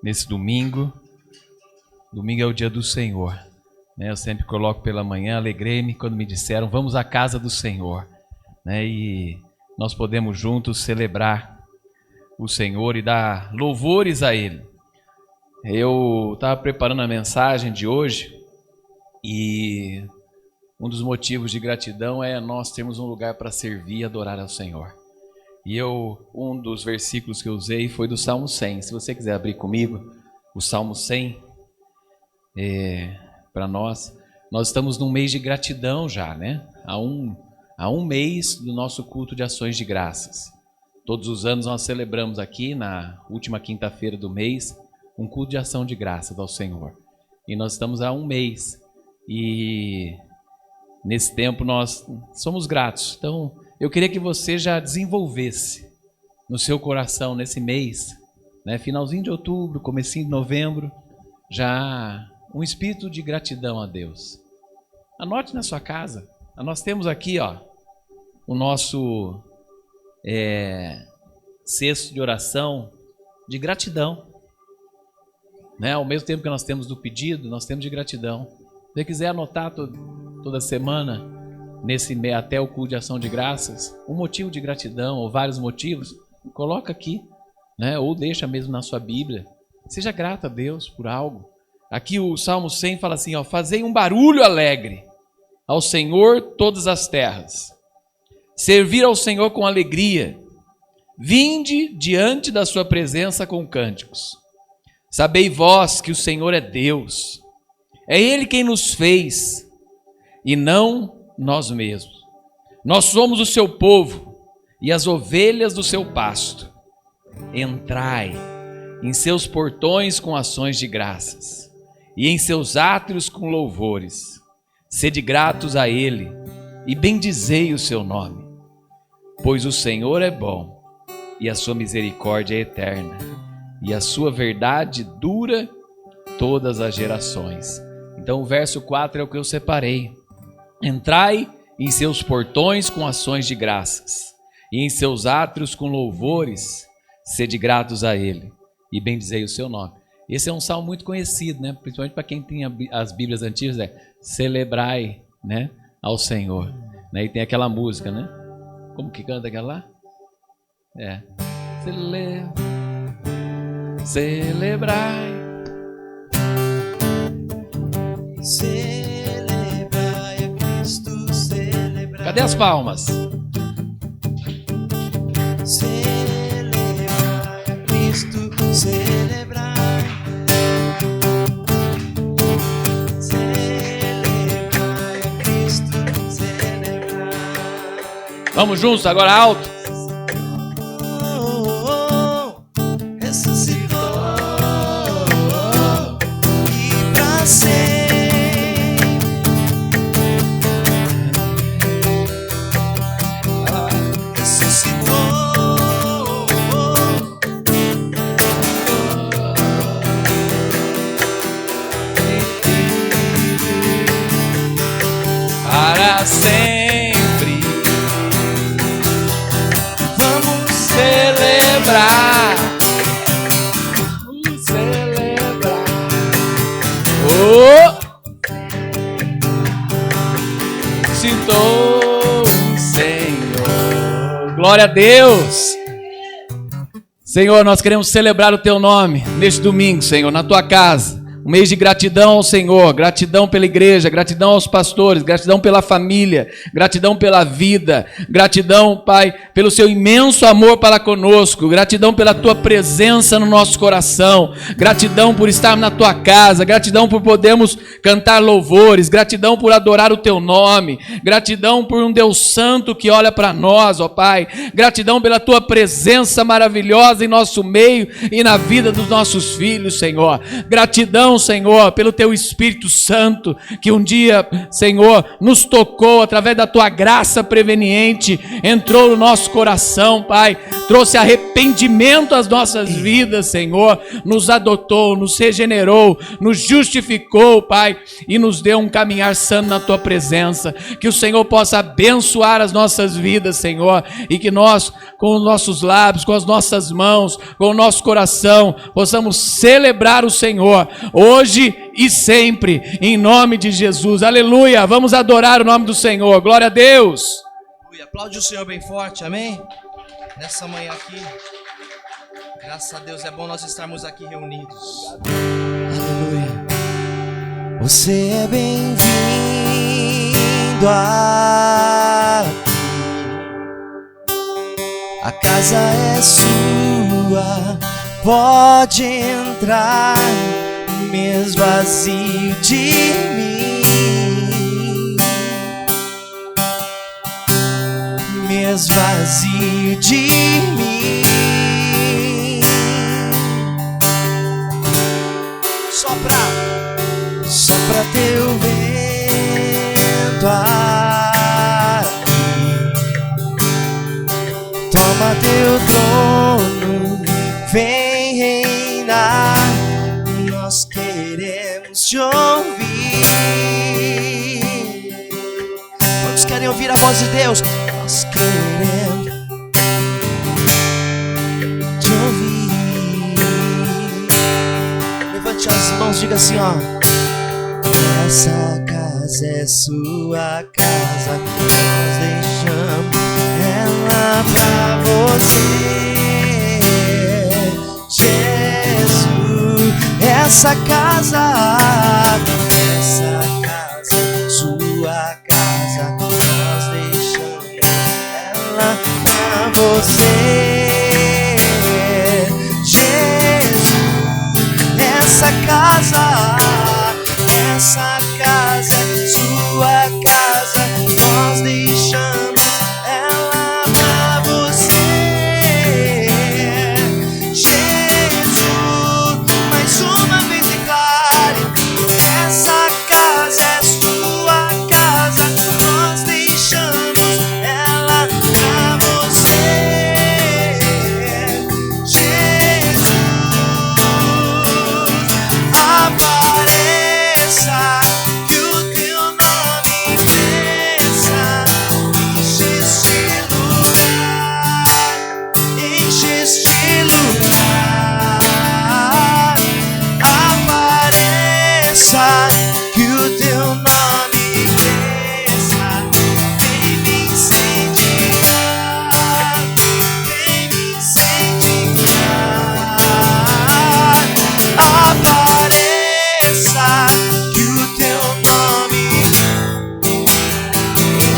nesse domingo. Domingo é o dia do Senhor, né? Eu sempre coloco pela manhã, alegrei-me quando me disseram, vamos à casa do Senhor, né? E nós podemos juntos celebrar o Senhor e dar louvores a Ele. Eu estava preparando a mensagem de hoje e um dos motivos de gratidão é nós termos um lugar para servir e adorar ao Senhor. E um dos versículos que eu usei foi do Salmo 100. Se você quiser abrir comigo, o Salmo 100, para nós estamos num mês de gratidão já, né? Há um mês do nosso culto de ações de graças. Todos os anos nós celebramos aqui, na última quinta-feira do mês, um culto de ação de graças ao Senhor. E nós estamos há um mês. E nesse tempo nós somos gratos. Então, eu queria que você já desenvolvesse no seu coração nesse mês, né, finalzinho de outubro, comecinho de novembro, já um espírito de gratidão a Deus. Anote na sua casa. Nós temos aqui, o nosso cesto de oração de gratidão, né? Ao mesmo tempo que nós temos do pedido, nós temos de gratidão. Se você quiser anotar toda semana, até o culto de ação de graças, um motivo de gratidão ou vários motivos, coloca aqui, né? Ou deixa mesmo na sua Bíblia. Seja grato a Deus por algo. Aqui o Salmo 100 fala assim, fazei um barulho alegre ao Senhor todas as terras. Servir ao Senhor com alegria. Vinde diante da sua presença com cânticos. Sabei vós que o Senhor é Deus. É Ele quem nos fez e não nós mesmos. Nós somos o seu povo e as ovelhas do seu pasto. Entrai em seus portões com ações de graças e em seus átrios com louvores. Sede gratos a Ele e bendizei o seu nome, pois o Senhor é bom e a sua misericórdia é eterna e a sua verdade dura todas as gerações. Então o verso 4 é o que eu separei. Entrai em seus portões com ações de graças e em seus átrios com louvores, sede gratos a Ele e bendizei o seu nome. Esse é um salmo muito conhecido, né? Principalmente para quem tem as Bíblias antigas, celebrai, né, ao Senhor, né? E tem aquela música, né? Como que canta aquela lá? Celebrai. Celebrai a Cristo, celebrai. Cadê as palmas? Celebrai a Cristo, celebrai. Celebrai a Cristo, celebrai. Vamos juntos, agora alto. Ressuscitou e pra sempre. Para sempre vamos celebrar, vamos celebrar. Sintou o Senhor. Glória a Deus. Senhor, nós queremos celebrar o teu nome neste domingo, Senhor, na tua casa. Um mês de gratidão ao Senhor, gratidão pela igreja, gratidão aos pastores, gratidão pela família, gratidão pela vida, gratidão, Pai, pelo seu imenso amor para conosco, gratidão pela tua presença no nosso coração, gratidão por estar na tua casa, gratidão por podermos cantar louvores, gratidão por adorar o teu nome, gratidão por um Deus santo que olha para nós, ó Pai, gratidão pela tua presença maravilhosa em nosso meio e na vida dos nossos filhos, Senhor, gratidão, Senhor, pelo teu Espírito Santo, que um dia, Senhor, nos tocou através da tua graça preveniente, entrou no nosso coração, Pai, trouxe arrependimento às nossas vidas, Senhor, nos adotou, nos regenerou, nos justificou, Pai, e nos deu um caminhar sano na Tua presença. Que o Senhor possa abençoar as nossas vidas, Senhor, e que nós, com os nossos lábios, com as nossas mãos, com o nosso coração, possamos celebrar o Senhor, hoje e sempre, em nome de Jesus. Aleluia! Vamos adorar o nome do Senhor. Glória a Deus! Aplaude o Senhor bem forte, amém? Nessa manhã aqui, graças a Deus, é bom nós estarmos aqui reunidos. Aleluia. Você é bem-vindo aqui. A casa é sua, pode entrar, mesmo vazio de mim, mesmo vazio de mim. Sopra teu vento aqui, toma teu trono, vem reinar. Nós queremos te ouvir. Quantos querem ouvir a voz de Deus? Nós queremos te ouvir. Levante as mãos, diga assim, ó: essa casa é sua casa, nós deixamos ela pra você, Jesus. Essa casa é sua casa, nós deixamos ela pra você, Jesus. Essa casa é sua casa, nós deixamos ela pra você, Jesus. Mais uma vez declare: essa casa é sua casa, nós deixamos ela pra você, Jesus. Apareça, que o teu nome cresça, enche este lugar, enche este lugar. Apareça, que o teu nome cresça, vem me incendiar, vem me incendiar. Apareça, que o teu nome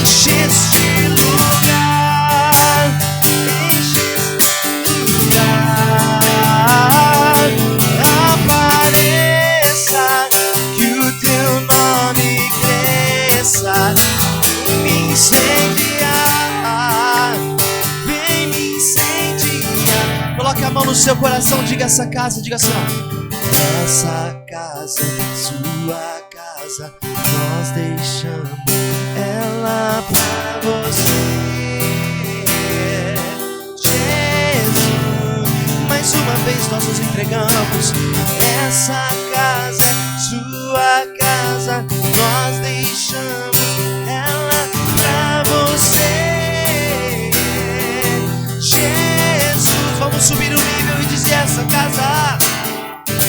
enche este lugar, enche este lugar. Apareça, que o teu nome cresça, vem me incendiar, vem me incendiar. Coloque a mão no seu coração, diga essa casa, diga assim, ó: essa casa é sua casa, nós deixamos ela pra você, Jesus. Mais uma vez nós nos entregamos. Essa casa é sua casa, nós deixamos ela pra você, Jesus. Vamos subir o nível e dizer: essa casa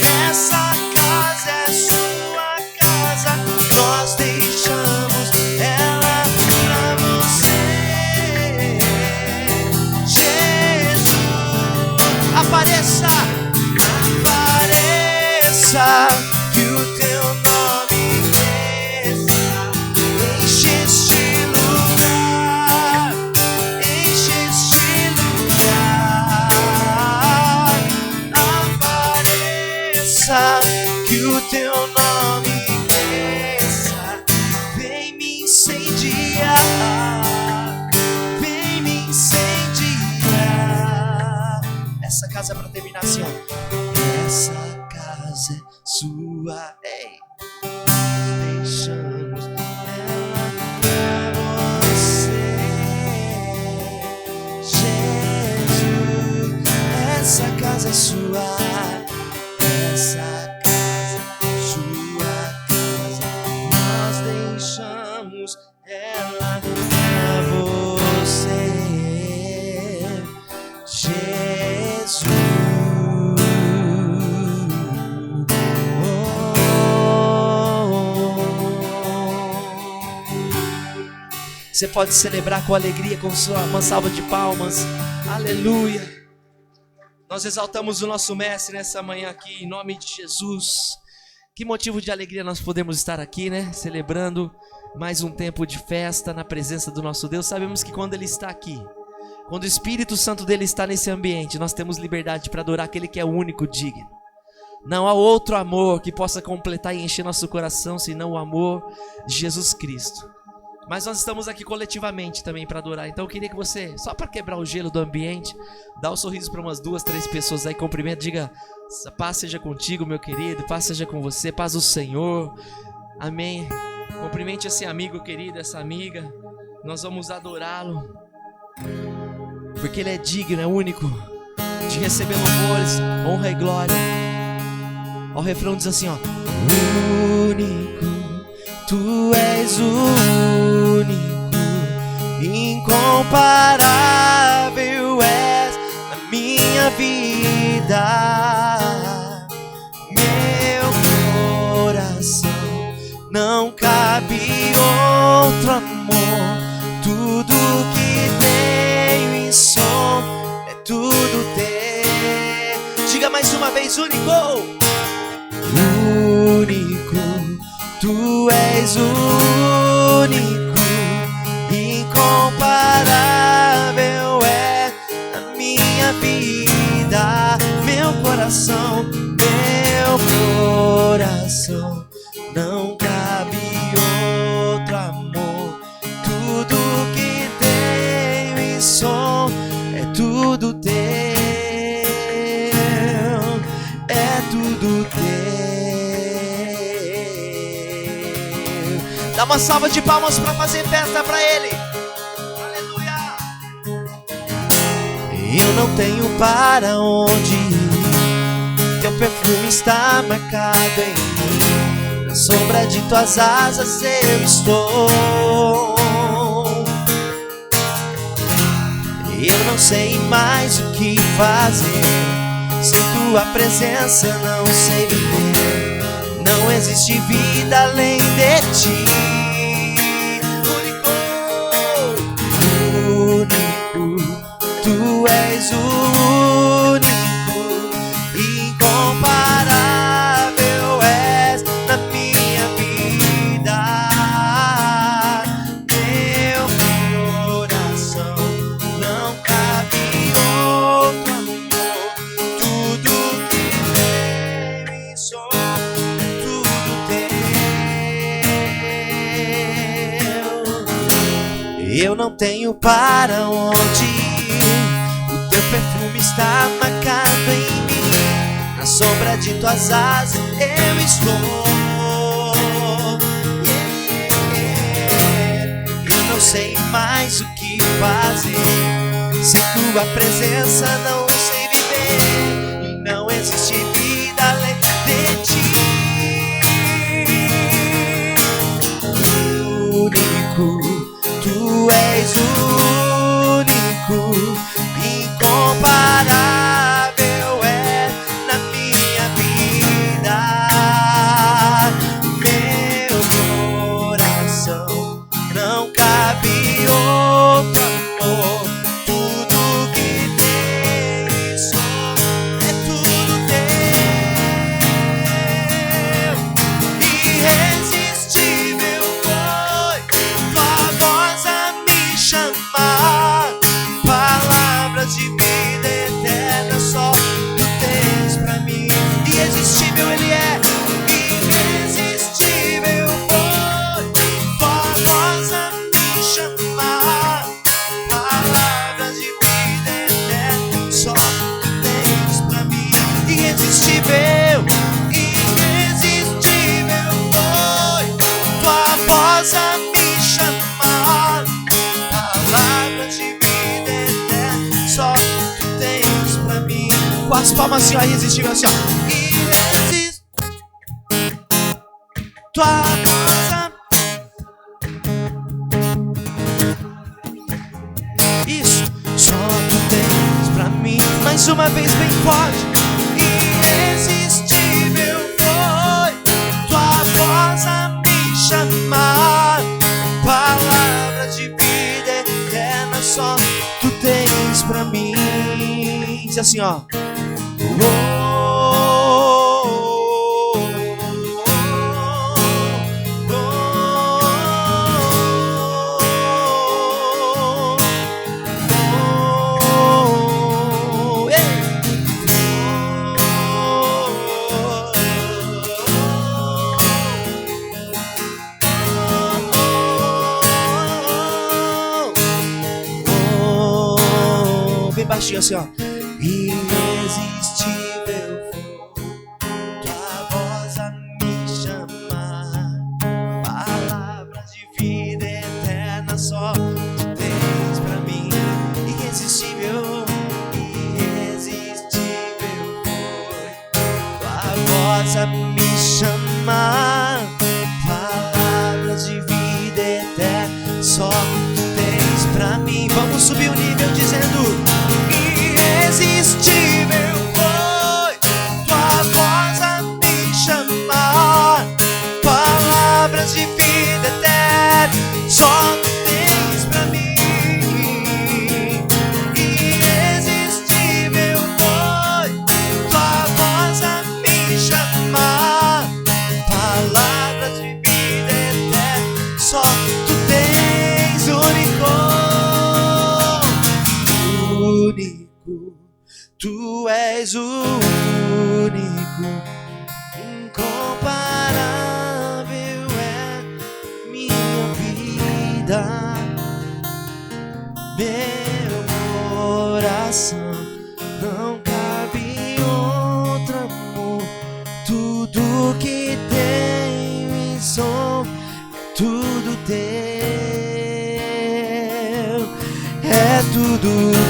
é sua casa, nós deixamos ela pra você, Jesus. Apareça, apareça, que o teu nome cresça, enche este lugar, enche este lugar. Apareça, que o teu nome cresça, vem me incendiar, vem me incendiar. Essa casa é pra terminar assim, ó: essa casa é sua, ei, deixamos ela pra você, Jesus. casa é sua. Essa casa é sua casa. Nós deixamos ela pra você, Jesus. Você pode celebrar com alegria, com uma salva de palmas. Aleluia. Nós exaltamos o nosso mestre nessa manhã aqui, em nome de Jesus. Que motivo de alegria nós podemos estar aqui, né? Celebrando mais um tempo de festa na presença do nosso Deus. Sabemos que quando Ele está aqui, quando o Espírito Santo dele está nesse ambiente, nós temos liberdade para adorar aquele que é o único digno. Não há outro amor que possa completar e encher nosso coração senão o amor de Jesus Cristo. Mas nós estamos aqui coletivamente também para adorar. Então eu queria que você, só para quebrar o gelo do ambiente, dá um sorriso para umas 2, 3 pessoas aí, cumprimenta, diga: paz seja contigo, meu querido, paz seja com você, paz do Senhor. Amém. Cumprimente esse amigo querido, essa amiga. Nós vamos adorá-lo, porque Ele é digno, é único de receber louvores, honra e glória. Ó, o refrão diz assim, ó: único, Tu és o único, incomparável és na minha vida. Meu coração não cabe outro amor. Tudo que tenho em som é tudo teu. Diga mais uma vez: único, único. Tu és único, incomparável é a minha vida. Meu coração não cabe outro amor. Tudo que tenho em som é tudo teu, é tudo teu. Dá uma salva de palmas para fazer festa para Ele. Aleluia. Eu não tenho para onde ir, teu perfume está marcado em mim. Na sombra de tuas asas eu estou. Eu não sei mais o que fazer, sem tua presença não sei viver. Não existe vida além de ti. Tu és o único, incomparável és na minha vida. Meu coração não cabe outro amor. Tudo que tenho em som é tudo teu. Eu não tenho para onde ir, perfume está marcado em mim. Na sombra de tuas asas eu estou. Eu não sei mais o que fazer, sem tua presença não sei viver. E não existe vida além de ti. Único, tu és único, incomparável é na minha vida. Meu coração não cabe outro amor. Tudo que tenho com as palmas assim, ó, irresistível, assim, ó. Irresistível. Tua casa. Isso, só tu tens pra mim. Mais uma vez bem forte. Irresistível foi tua voz a me chamar. Palavras de vida eterna só tu tens pra mim. Diz assim, ó. Bem baixinho assim, ó. Irresistível foi tua voz a me chamar. Palavras de vida eterna só tu tens pra mim. Irresistível, irresistível foi tua voz a me chamar. Palavras de vida eterna só tu tens pra mim. Vamos subir o nível dizendo: irresistível foi tua voz a me chamar. Palavras de vida eterna só tu tens pra mim. Irresistível foi tua voz a me chamar. Palavras de vida eterna só tu tens. Único, tu és o único, incomparável é minha vida. Meu coração não cabe outro amor. Tudo que tenho e sou, tudo teu, é tudo teu.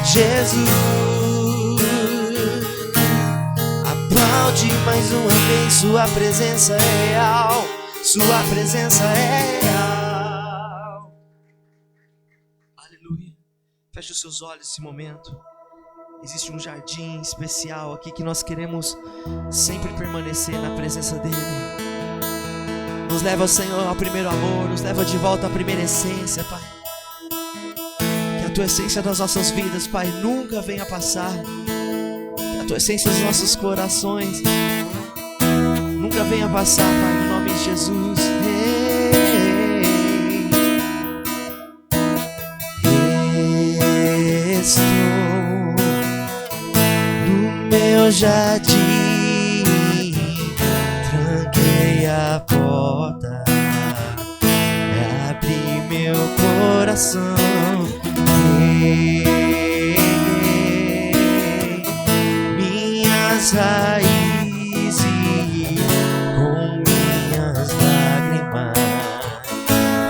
Jesus, aplaude mais uma vez, sua presença é real, sua presença é real. Aleluia. Feche os seus olhos nesse momento. Existe um jardim especial aqui que nós queremos sempre permanecer na presença dele. Nos leva, Senhor, ao primeiro amor, nos leva de volta à primeira essência, Pai. Que a tua essência das nossas vidas, Pai, nunca venha passar. Que a tua essência dos nossos corações nunca venha passar, Pai, no nome de Jesus. Estou no meu jardim, tranquei a porta, abri meu coração. Minhas raízes com minhas lágrimas,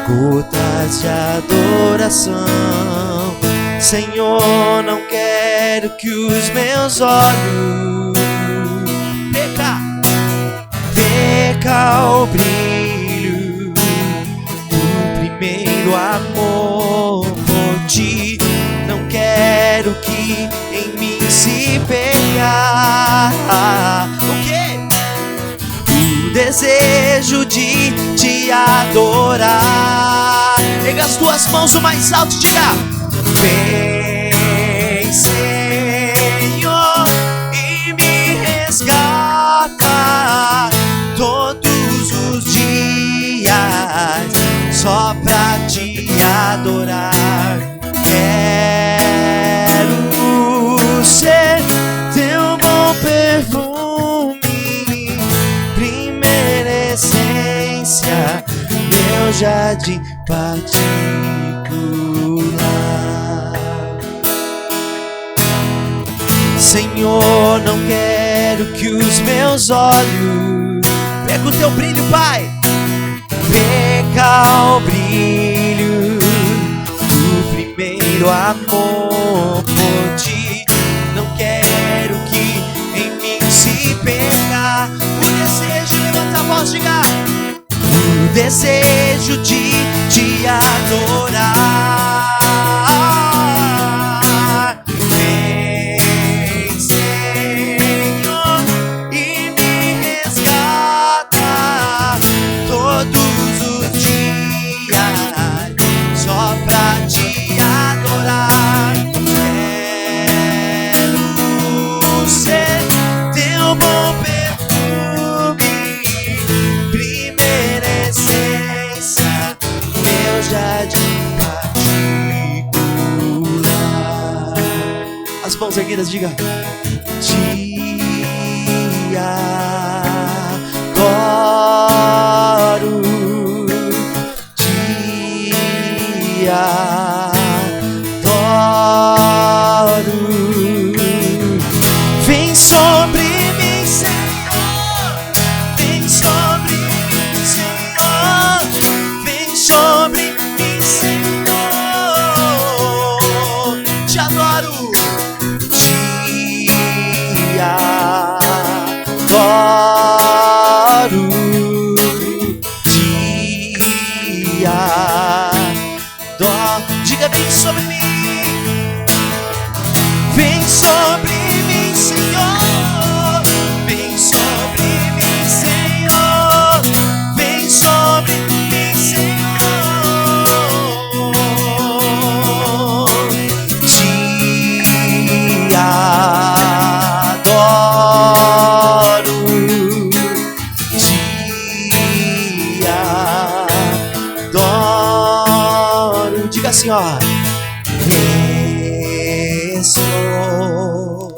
gotas de adoração. Senhor, não quero que os meus olhos perca o brilho do primeiro amor por ti. Não quero que em mim se perca o quê? O desejo de te adorar. Pega as tuas mãos o mais alto e diga: vem, Senhor, e me resgata todos os dias, só pra te adorar. Quero ser teu bom perfume, primeira essência, meu jardim particular. Senhor, não quero que os meus olhos perca o teu brilho, Pai. Perca o brilho do primeiro primeiro amor por ti. Não quero que em mim se perca o desejo, levanta a voz, diga, o desejo de te adorar. Vem, Senhor, e me resgata todos os dias, só pra te adorar. Quero ser teu bom perfume, primeira essência, meu jardim particular. As mãos erguidas, diga, te adoro, te adoro. Vem sobre mim, Senhor, vem sobre mim, Senhor, vem sobre mim, Senhor. Te adoro, te adoro, te adoro. Diga, vem sobre mim. Vem sobre mim, Senhor, vem sobre mim, Senhor, vem sobre mim, Senhor. Te adoro, te adoro. Diga assim, ó. Estou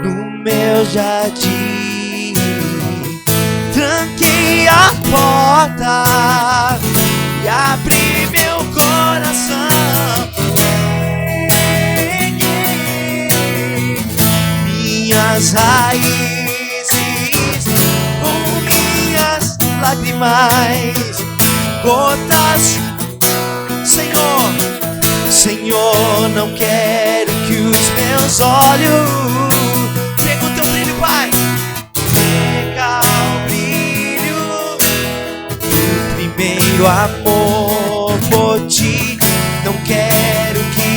no meu jardim, tranquei a porta e abri meu coração. Peguei minhas raízes com minhas lágrimas, gotas, Senhor. Senhor, não quero que os meus olhos pega o teu brilho, Pai. Pega o brilho do primeiro amor por ti. Não quero que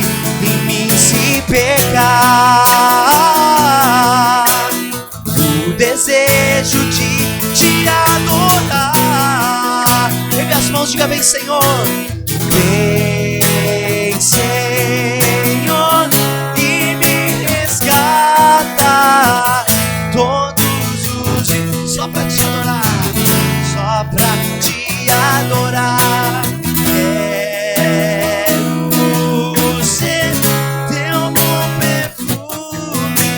em mim se perca o desejo de te adorar. Pegue as mãos, diga, vem, Senhor. Vem, Senhor, e me resgata todos os dias, só pra te adorar, só pra te adorar. Quero ser teu bom perfume,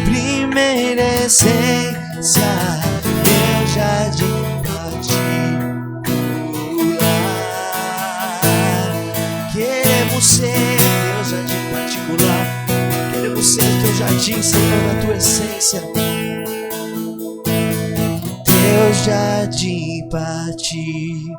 primeira essência, meu jardim particular. Queremos ser teu jardim particular, queremos ser teu jardim, Senhor, na tua essência. Teu jardim particular.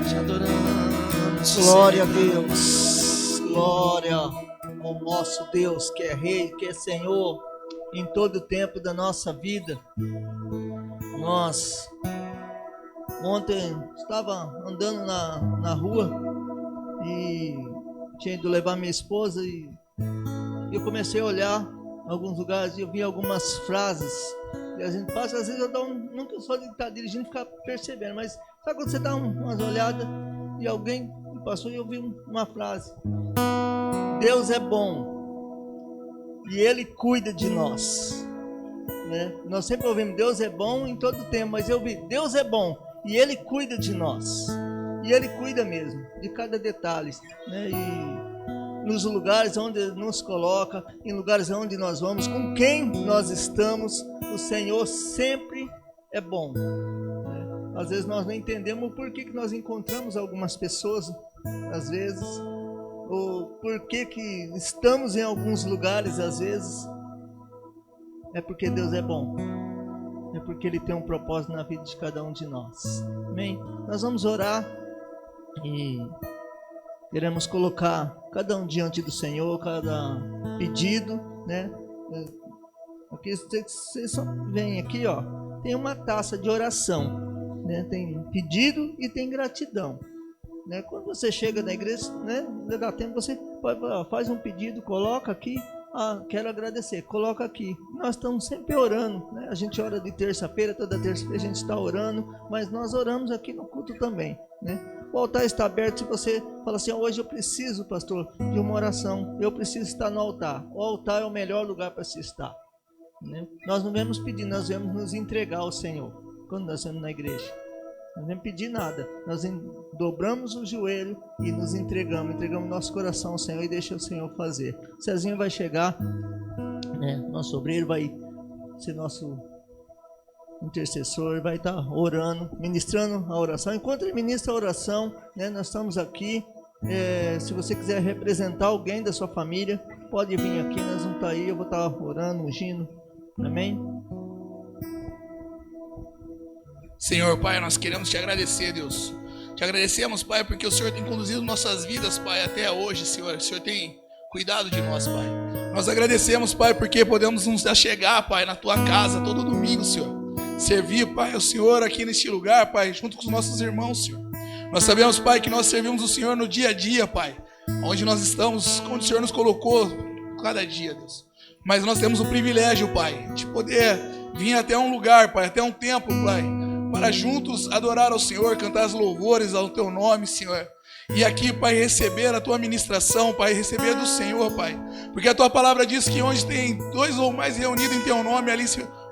Te adoramos. Glória a Deus, glória ao nosso Deus, que é Rei, que é Senhor em todo o tempo da nossa vida. Nós ontem estava andando na rua e tinha ido levar minha esposa e eu comecei a olhar em alguns lugares e eu vi algumas frases e a gente passa, às vezes eu nunca sou de estar dirigindo e ficar percebendo, mas sabe quando você dá umas olhadas e alguém passou e eu vi uma frase: Deus é bom e Ele cuida de nós, né? Nós sempre ouvimos Deus é bom em todo tempo, mas eu vi Deus é bom e Ele cuida de nós, e Ele cuida mesmo de cada detalhe, né? E nos lugares onde nos coloca, em lugares onde nós vamos, com quem nós estamos, o Senhor sempre é bom, né? Às vezes nós não entendemos o porquê que nós encontramos algumas pessoas, às vezes, ou porquê que estamos em alguns lugares, às vezes, é porque Deus é bom. é porque Ele tem um propósito na vida de cada um de nós. Amém? Nós vamos orar e queremos colocar cada um diante do Senhor, cada pedido, né? Aqui vocês só vêm aqui, ó, tem uma taça de oração, né? Tem pedido e tem gratidão, né? Quando você chega na igreja, né, dá tempo, você faz um pedido, coloca aqui. Quero agradecer, coloca aqui. Nós estamos sempre orando, né? A gente ora de terça-feira, toda terça-feira a gente está orando, mas nós oramos aqui no culto também, né? O altar está aberto. Se você fala assim, hoje eu preciso, pastor, de uma oração, eu preciso estar no altar. O altar é o melhor lugar para se estar, né? Nós não vamos pedir, nós vamos nos entregar ao Senhor quando nós estamos na igreja. Não vamos pedir nada, nós dobramos o joelho e nos entregamos nosso coração ao Senhor e deixa o Senhor fazer. O Cezinho vai chegar, né? Nosso obreiro vai ser nosso intercessor, vai estar orando, ministrando a oração. Enquanto ele ministra a oração, né, nós estamos aqui. Se você quiser representar alguém da sua família, pode vir aqui, nós vamos estar aí, eu vou estar orando, ungindo. Amém? Senhor, Pai, nós queremos te agradecer, Deus. Te agradecemos, Pai, porque o Senhor tem conduzido nossas vidas, Pai, até hoje, Senhor. O Senhor tem cuidado de nós, Pai. Nós agradecemos, Pai, porque podemos nos achegar, Pai, na Tua casa todo domingo, Senhor. Servir, Pai, ao Senhor aqui neste lugar, Pai, junto com os nossos irmãos, Senhor. Nós sabemos, Pai, que nós servimos o Senhor no dia a dia, Pai. Onde nós estamos, onde o Senhor nos colocou cada dia, Deus. Mas nós temos o privilégio, Pai, de poder vir até um lugar, Pai, até um templo, Pai, para juntos adorar ao Senhor, cantar as louvores ao Teu nome, Senhor. E aqui, Pai, receber a Tua ministração, Pai, receber do Senhor, Pai. Porque a Tua palavra diz que onde tem 2 ou mais reunidos em Teu nome, ali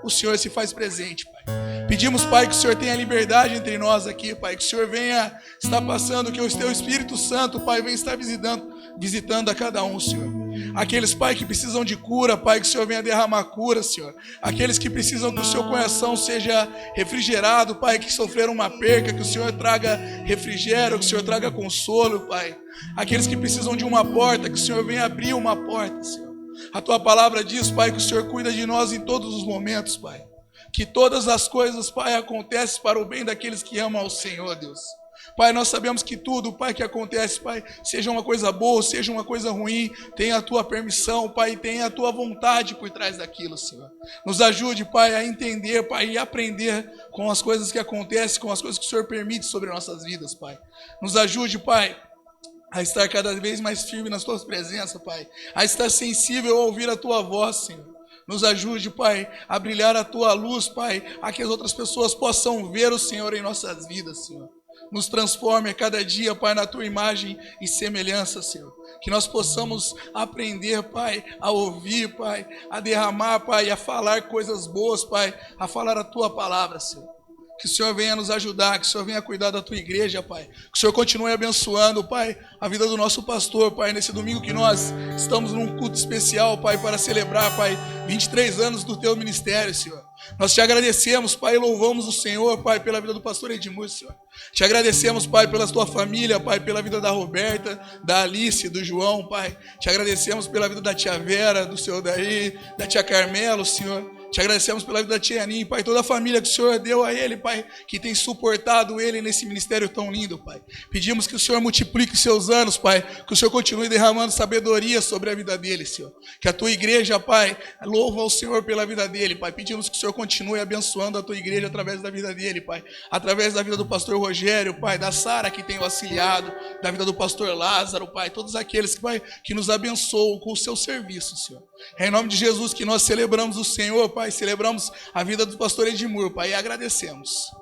o Senhor se faz presente, Pai. Pedimos, Pai, que o Senhor tenha liberdade entre nós aqui, Pai. Que o Senhor venha estar passando, que o Teu Espírito Santo, Pai, venha estar visitando a cada um, Senhor. Aqueles, Pai, que precisam de cura, Pai, que o Senhor venha derramar cura, Senhor. Aqueles que precisam que o seu coração seja refrigerado, Pai, que sofreram uma perca, que o Senhor traga refrigério, que o Senhor traga consolo, Pai. Aqueles que precisam de uma porta, que o Senhor venha abrir uma porta, Senhor. A Tua palavra diz, Pai, que o Senhor cuida de nós em todos os momentos, Pai. Que todas as coisas, Pai, acontecem para o bem daqueles que amam ao Senhor, Deus. Pai, nós sabemos que tudo, Pai, que acontece, Pai, seja uma coisa boa, seja uma coisa ruim, tem a Tua permissão, Pai, tem a Tua vontade por trás daquilo, Senhor. Nos ajude, Pai, a entender, Pai, e aprender com as coisas que acontecem, com as coisas que o Senhor permite sobre nossas vidas, Pai. Nos ajude, Pai, a estar cada vez mais firme nas Tuas presenças, Pai, a estar sensível a ouvir a Tua voz, Senhor. Nos ajude, Pai, a brilhar a Tua luz, Pai, a que as outras pessoas possam ver o Senhor em nossas vidas, Senhor. Nos transforme a cada dia, Pai, na Tua imagem e semelhança, Senhor. Que nós possamos aprender, Pai, a ouvir, Pai, a derramar, Pai, a falar coisas boas, Pai, a falar a Tua palavra, Senhor. Que o Senhor venha nos ajudar, que o Senhor venha cuidar da Tua igreja, Pai. Que o Senhor continue abençoando, Pai, a vida do nosso pastor, Pai, nesse domingo que nós estamos num culto especial, Pai, para celebrar, Pai, 23 anos do Teu ministério, Senhor. Nós Te agradecemos, Pai, e louvamos o Senhor, Pai, pela vida do pastor Edmur, Senhor. Te agradecemos, Pai, pela Tua família, Pai, pela vida da Roberta, da Alice, do João, Pai. Te agradecemos pela vida da tia Vera, do Senhor Daí, da tia Carmelo, Senhor. Te agradecemos pela vida da tia Aninha, Pai, toda a família que o Senhor deu a ele, Pai, que tem suportado ele nesse ministério tão lindo, Pai. Pedimos que o Senhor multiplique os seus anos, Pai, que o Senhor continue derramando sabedoria sobre a vida dele, Senhor. Que a Tua igreja, Pai, louva ao Senhor pela vida dele, Pai. Pedimos que o Senhor continue abençoando a Tua igreja através da vida dele, Pai. Através da vida do pastor Rogério, Pai, da Sara que tem o auxiliado, da vida do pastor Lázaro, Pai, todos aqueles, Pai, que nos abençoam com o seu serviço, Senhor. É em nome de Jesus que nós celebramos o Senhor, Pai, celebramos a vida do pastor Edmur, Pai, e agradecemos.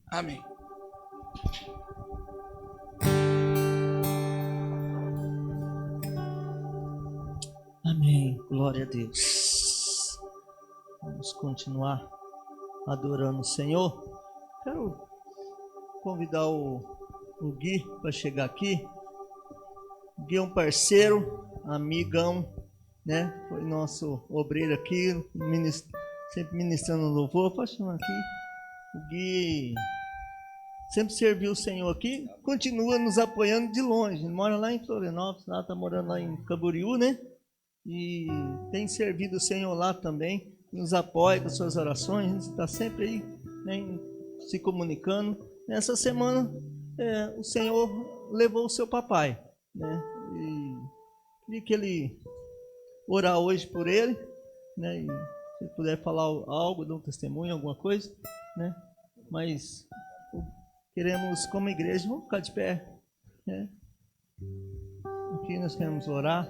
Amém. Amém. Glória a Deus. Vamos continuar adorando o Senhor. Quero convidar o Gui para chegar aqui. O Gui é um parceiro, amigão, né? Foi nosso obreiro aqui, sempre ministrando louvor. Pode chamar aqui. O Gui sempre serviu o Senhor aqui, continua nos apoiando de longe. Ele mora lá em Florianópolis, lá está morando lá em Camboriú, né? E tem servido o Senhor lá também. nos apoia com suas orações, a gente está sempre aí, né, se comunicando. Nessa semana, o Senhor levou o seu papai, né? E queria que ele orar hoje por ele, né? E se ele puder falar algo, dar um testemunho, alguma coisa, né? Mas queremos, como igreja, vamos ficar de pé, né? Aqui nós queremos orar.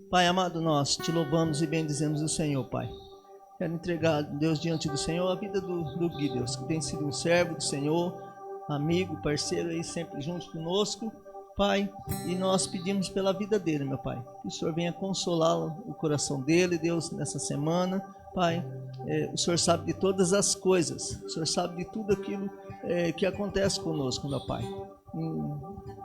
Pai amado, nós te louvamos e bendizemos o Senhor, Pai. Quero entregar, Deus, diante do Senhor a vida do Gui, Deus, que tem sido um servo do Senhor, amigo, parceiro aí, sempre junto conosco, Pai. E nós pedimos pela vida dele, meu Pai, que o Senhor venha consolar o coração dele, Deus, nessa semana, Pai. O Senhor sabe de todas as coisas, o Senhor sabe de tudo aquilo que acontece conosco, meu Pai.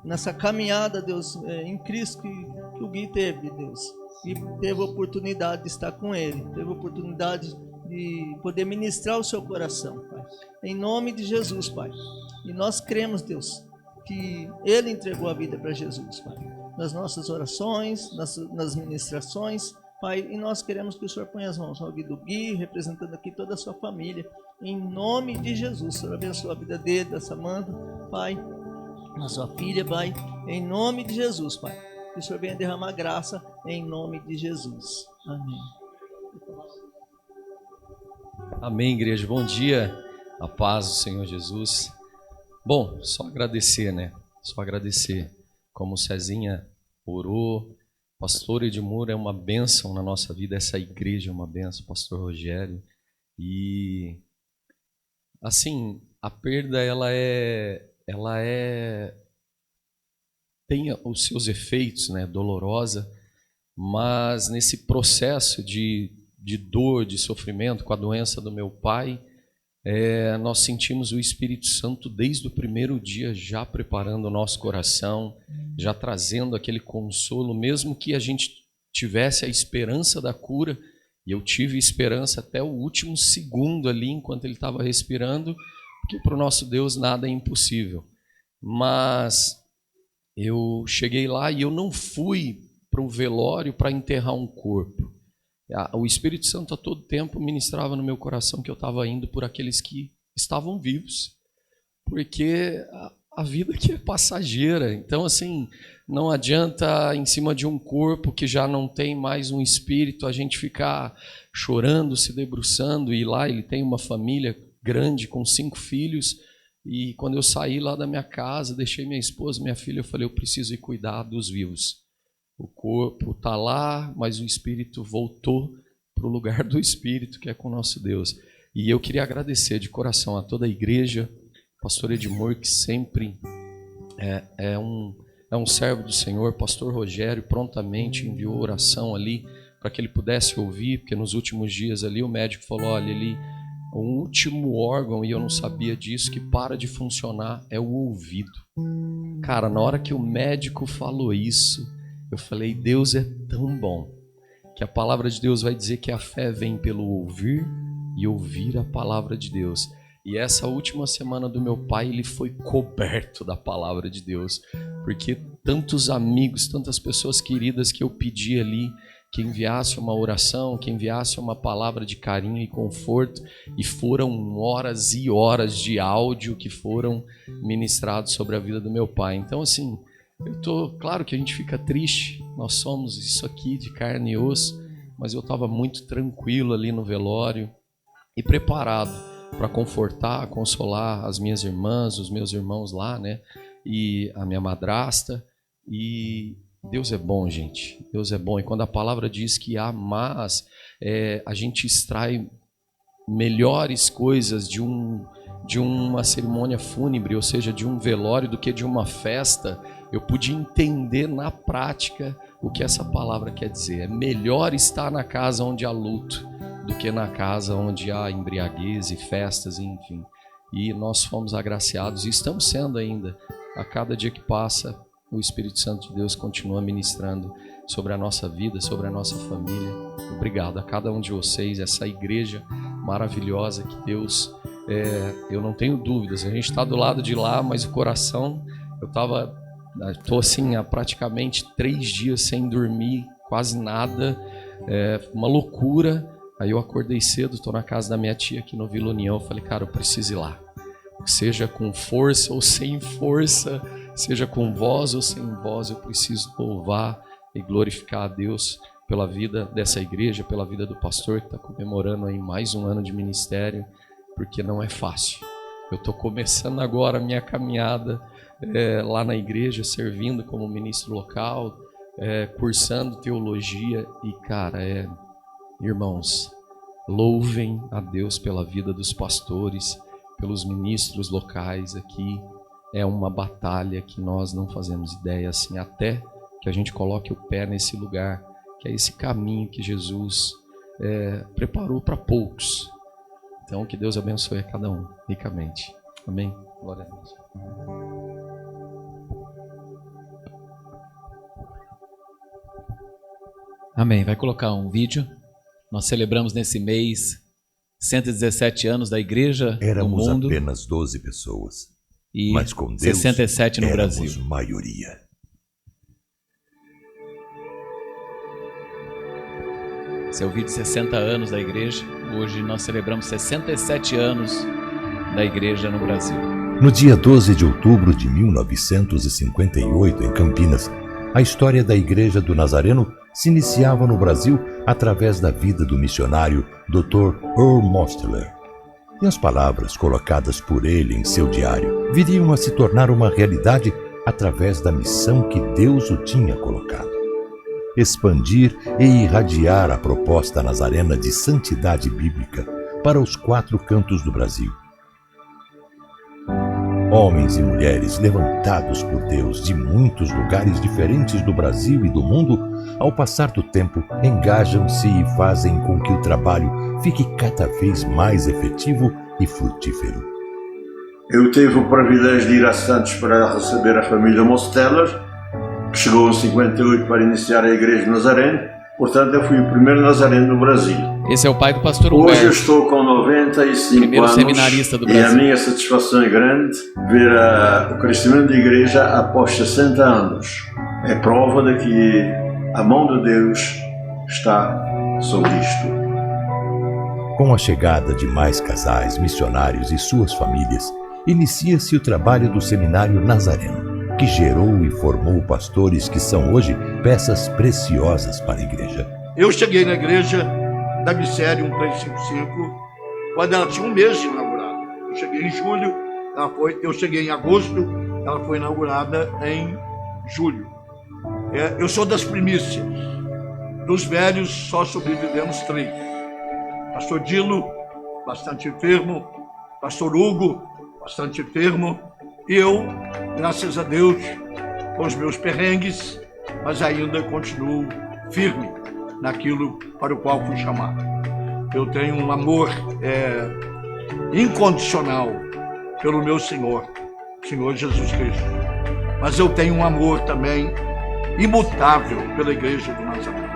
Nessa caminhada, Deus, em Cristo que o Gui teve, Deus, e teve a oportunidade de estar com ele, teve a oportunidade de poder ministrar o seu coração, Pai, em nome de Jesus, Pai. E nós cremos, Deus, que ele entregou a vida para Jesus, Pai, nas nossas orações, nas ministrações, Pai, e nós queremos que o Senhor ponha as mãos na vida do Gui, representando aqui toda a sua família, em nome de Jesus. O Senhor abençoe a vida dele, da Samanta, Pai, na sua filha, Pai, em nome de Jesus, Pai. Que o Senhor venha derramar graça em nome de Jesus. Amém. Amém, igreja. Bom dia. A paz do Senhor Jesus. Bom, só agradecer, né? Só agradecer. Como o Cezinha orou, pastor Edmur é uma bênção na nossa vida, essa igreja é uma bênção, pastor Rogério. E, assim, a perda, ela tem os seus efeitos, né, dolorosa, mas nesse processo de dor, de sofrimento com a doença do meu pai, nós sentimos o Espírito Santo desde o primeiro dia já preparando o nosso coração, já trazendo aquele consolo, mesmo que a gente tivesse a esperança da cura, e eu tive esperança até o último segundo ali, enquanto ele estava respirando, porque para o nosso Deus nada é impossível. Mas eu cheguei lá e eu não fui para o velório para enterrar um corpo. O Espírito Santo a todo tempo ministrava no meu coração que eu estava indo por aqueles que estavam vivos, porque a vida aqui é passageira. Então, assim, não adianta em cima de um corpo que já não tem mais um espírito a gente ficar chorando, se debruçando. E lá ele tem uma família grande com 5 filhos. E quando eu saí lá da minha casa, deixei minha esposa, minha filha, eu falei, eu preciso ir cuidar dos vivos. O corpo está lá, mas o espírito voltou para o lugar do espírito, que é com o nosso Deus. E eu queria agradecer de coração a toda a igreja, pastor Edmur, que sempre é um servo do Senhor, pastor Rogério prontamente enviou oração ali para que ele pudesse ouvir, porque nos últimos dias ali o médico falou, olha, o último órgão, e eu não sabia disso, que para de funcionar é o ouvido. Cara, na hora que o médico falou isso, eu falei, Deus é tão bom, que a palavra de Deus vai dizer que a fé vem pelo ouvir e ouvir a palavra de Deus. E essa última semana do meu pai, ele foi coberto da palavra de Deus, porque tantos amigos, tantas pessoas queridas que eu pedi ali, que enviasse uma oração, que enviasse uma palavra de carinho e conforto, e foram horas e horas de áudio que foram ministrados sobre a vida do meu pai. Então, assim, claro que a gente fica triste, nós somos isso aqui de carne e osso, mas eu estava muito tranquilo ali no velório e preparado para confortar, consolar as minhas irmãs, os meus irmãos lá, né, e a minha madrasta. E Deus é bom, gente. Deus é bom. E quando a palavra diz que há más, a gente extrai melhores coisas de uma cerimônia fúnebre, ou seja, de um velório, do que de uma festa. Eu pude entender na prática o que essa palavra quer dizer. É melhor estar na casa onde há luto do que na casa onde há embriaguez e festas, enfim. E nós fomos agraciados e estamos sendo ainda. A cada dia que passa, o Espírito Santo de Deus continua ministrando sobre a nossa vida, sobre a nossa família. Obrigado a cada um de vocês, essa igreja maravilhosa que Deus, eu não tenho dúvidas, a gente está do lado de lá, mas o coração, estou assim há praticamente 3 dias sem dormir, quase nada, uma loucura. Aí eu acordei cedo, estou na casa da minha tia aqui no Vila União. Falei, cara, eu preciso ir lá. Seja com força ou sem força, seja com voz ou sem voz, eu preciso louvar e glorificar a Deus pela vida dessa igreja, pela vida do pastor que está comemorando aí mais um ano de ministério, porque não é fácil. Eu estou começando agora a minha caminhada lá na igreja, servindo como ministro local, cursando teologia e, cara, irmãos, louvem a Deus pela vida dos pastores, pelos ministros locais aqui. É uma batalha que nós não fazemos ideia, assim, até que a gente coloque o pé nesse lugar, que é esse caminho que Jesus preparou para poucos. Então, que Deus abençoe a cada um, ricamente. Amém? Glória a Deus. Amém. Vai colocar um vídeo. Nós celebramos nesse mês 117 anos da igreja no mundo. Éramos apenas 12 pessoas, e mas com Deus 67 no éramos Brasil. maioria. Esse é o vídeo de 60 anos da igreja. Hoje nós celebramos 67 anos da igreja no Brasil. No dia 12 de outubro de 1958, em Campinas, a história da Igreja do Nazareno se iniciava no Brasil através da vida do missionário Dr. Earl Mosteller. E as palavras colocadas por ele em seu diário viriam a se tornar uma realidade através da missão que Deus o tinha colocado. Expandir e irradiar a proposta nazarena de santidade bíblica para os 4 cantos do Brasil. Homens e mulheres levantados por Deus de muitos lugares diferentes do Brasil e do mundo, ao passar do tempo, engajam-se e fazem com que o trabalho fique cada vez mais efetivo e frutífero. Eu tive o privilégio de ir a Santos para receber a família Mosteller, que chegou em 58 para iniciar a Igreja Nazareno. Portanto, eu fui o primeiro nazareno do Brasil. Esse é o pai do pastor Hoje Humberto. eu estou com 95 primeiro anos seminarista do e a Brasil. minha satisfação é grande ver o crescimento da Igreja após 60 anos. É prova de que a mão de Deus está sobre isto. Com a chegada de mais casais, missionários e suas famílias, inicia-se o trabalho do Seminário Nazareno, que gerou e formou pastores que são hoje peças preciosas para a igreja. Eu cheguei na igreja da Glicério 1355 quando ela tinha um mês de inaugurada. Eu cheguei em julho, eu cheguei em agosto, ela foi inaugurada em julho. Eu sou das primícias. Dos velhos só sobrevivemos 3. Pastor Dilo, bastante enfermo. Pastor Hugo, bastante enfermo. E eu, graças a Deus, com os meus perrengues, mas ainda continuo firme naquilo para o qual fui chamado. Eu tenho um amor incondicional pelo meu Senhor Jesus Cristo. Mas eu tenho um amor também imutável pela Igreja do Nazareno.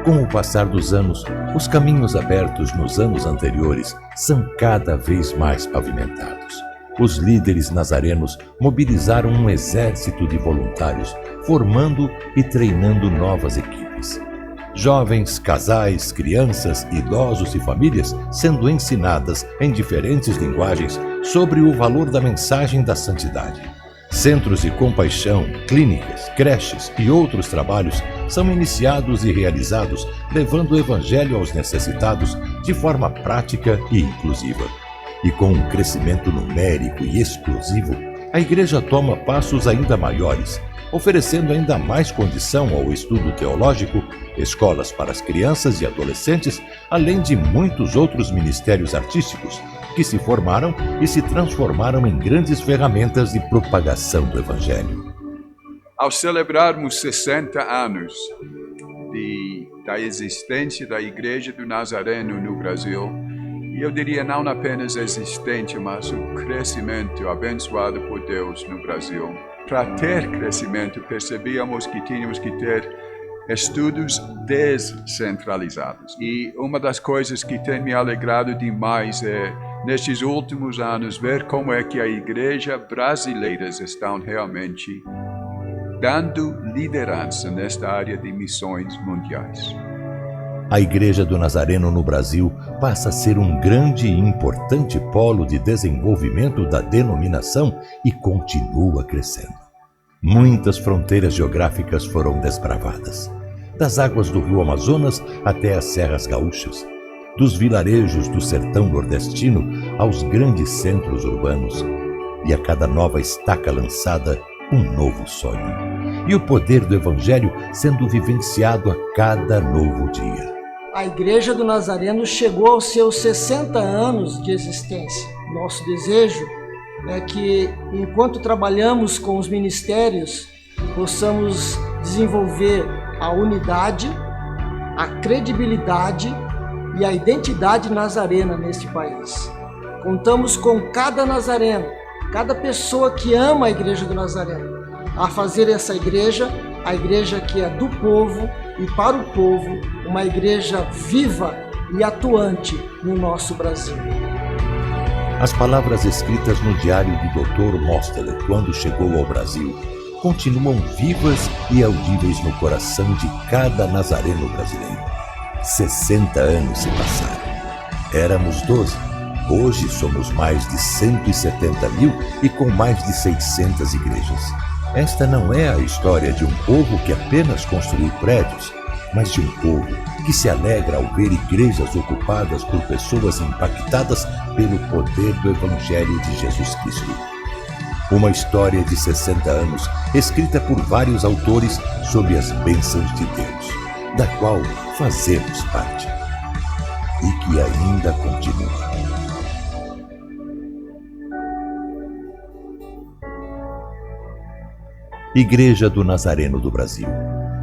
Com o passar dos anos, os caminhos abertos nos anos anteriores são cada vez mais pavimentados. Os líderes nazarenos mobilizaram um exército de voluntários, formando e treinando novas equipes. Jovens, casais, crianças, idosos e famílias sendo ensinadas em diferentes linguagens sobre o valor da mensagem da santidade. Centros de compaixão, clínicas, creches e outros trabalhos são iniciados e realizados, levando o evangelho aos necessitados de forma prática e inclusiva. E com um crescimento numérico e explosivo, a igreja toma passos ainda maiores, oferecendo ainda mais condição ao estudo teológico, escolas para as crianças e adolescentes, além de muitos outros ministérios artísticos que se formaram e se transformaram em grandes ferramentas de propagação do Evangelho. Ao celebrarmos 60 anos da existência da Igreja do Nazareno no Brasil, e eu diria não apenas existente, mas o crescimento abençoado por Deus no Brasil. Para ter crescimento, percebíamos que tínhamos que ter estudos descentralizados. E uma das coisas que tem me alegrado demais é, nestes últimos anos, ver como é que a igreja brasileiras estão realmente dando liderança nesta área de missões mundiais. A Igreja do Nazareno no Brasil passa a ser um grande e importante polo de desenvolvimento da denominação e continua crescendo. Muitas fronteiras geográficas foram desbravadas, das águas do rio Amazonas até as serras gaúchas, dos vilarejos do sertão nordestino aos grandes centros urbanos, e a cada nova estaca lançada, um novo sonho, e o poder do Evangelho sendo vivenciado a cada novo dia. A Igreja do Nazareno chegou aos seus 60 anos de existência. Nosso desejo é que, enquanto trabalhamos com os ministérios, possamos desenvolver a unidade, a credibilidade e a identidade nazarena neste país. Contamos com cada nazareno, cada pessoa que ama a Igreja do Nazareno, a fazer essa igreja, a igreja que é do povo e para o povo, uma igreja viva e atuante no nosso Brasil. As palavras escritas no diário do Dr. Mosteller quando chegou ao Brasil continuam vivas e audíveis no coração de cada nazareno brasileiro. 60 anos se passaram. Éramos 12. Hoje somos mais de 170 mil e com mais de 600 igrejas. Esta não é a história de um povo que apenas construiu prédios, mas de um povo que se alegra ao ver igrejas ocupadas por pessoas impactadas pelo poder do Evangelho de Jesus Cristo. Uma história de 60 anos, escrita por vários autores sob as bênçãos de Deus, da qual fazemos parte e que ainda continua. Igreja do Nazareno do Brasil,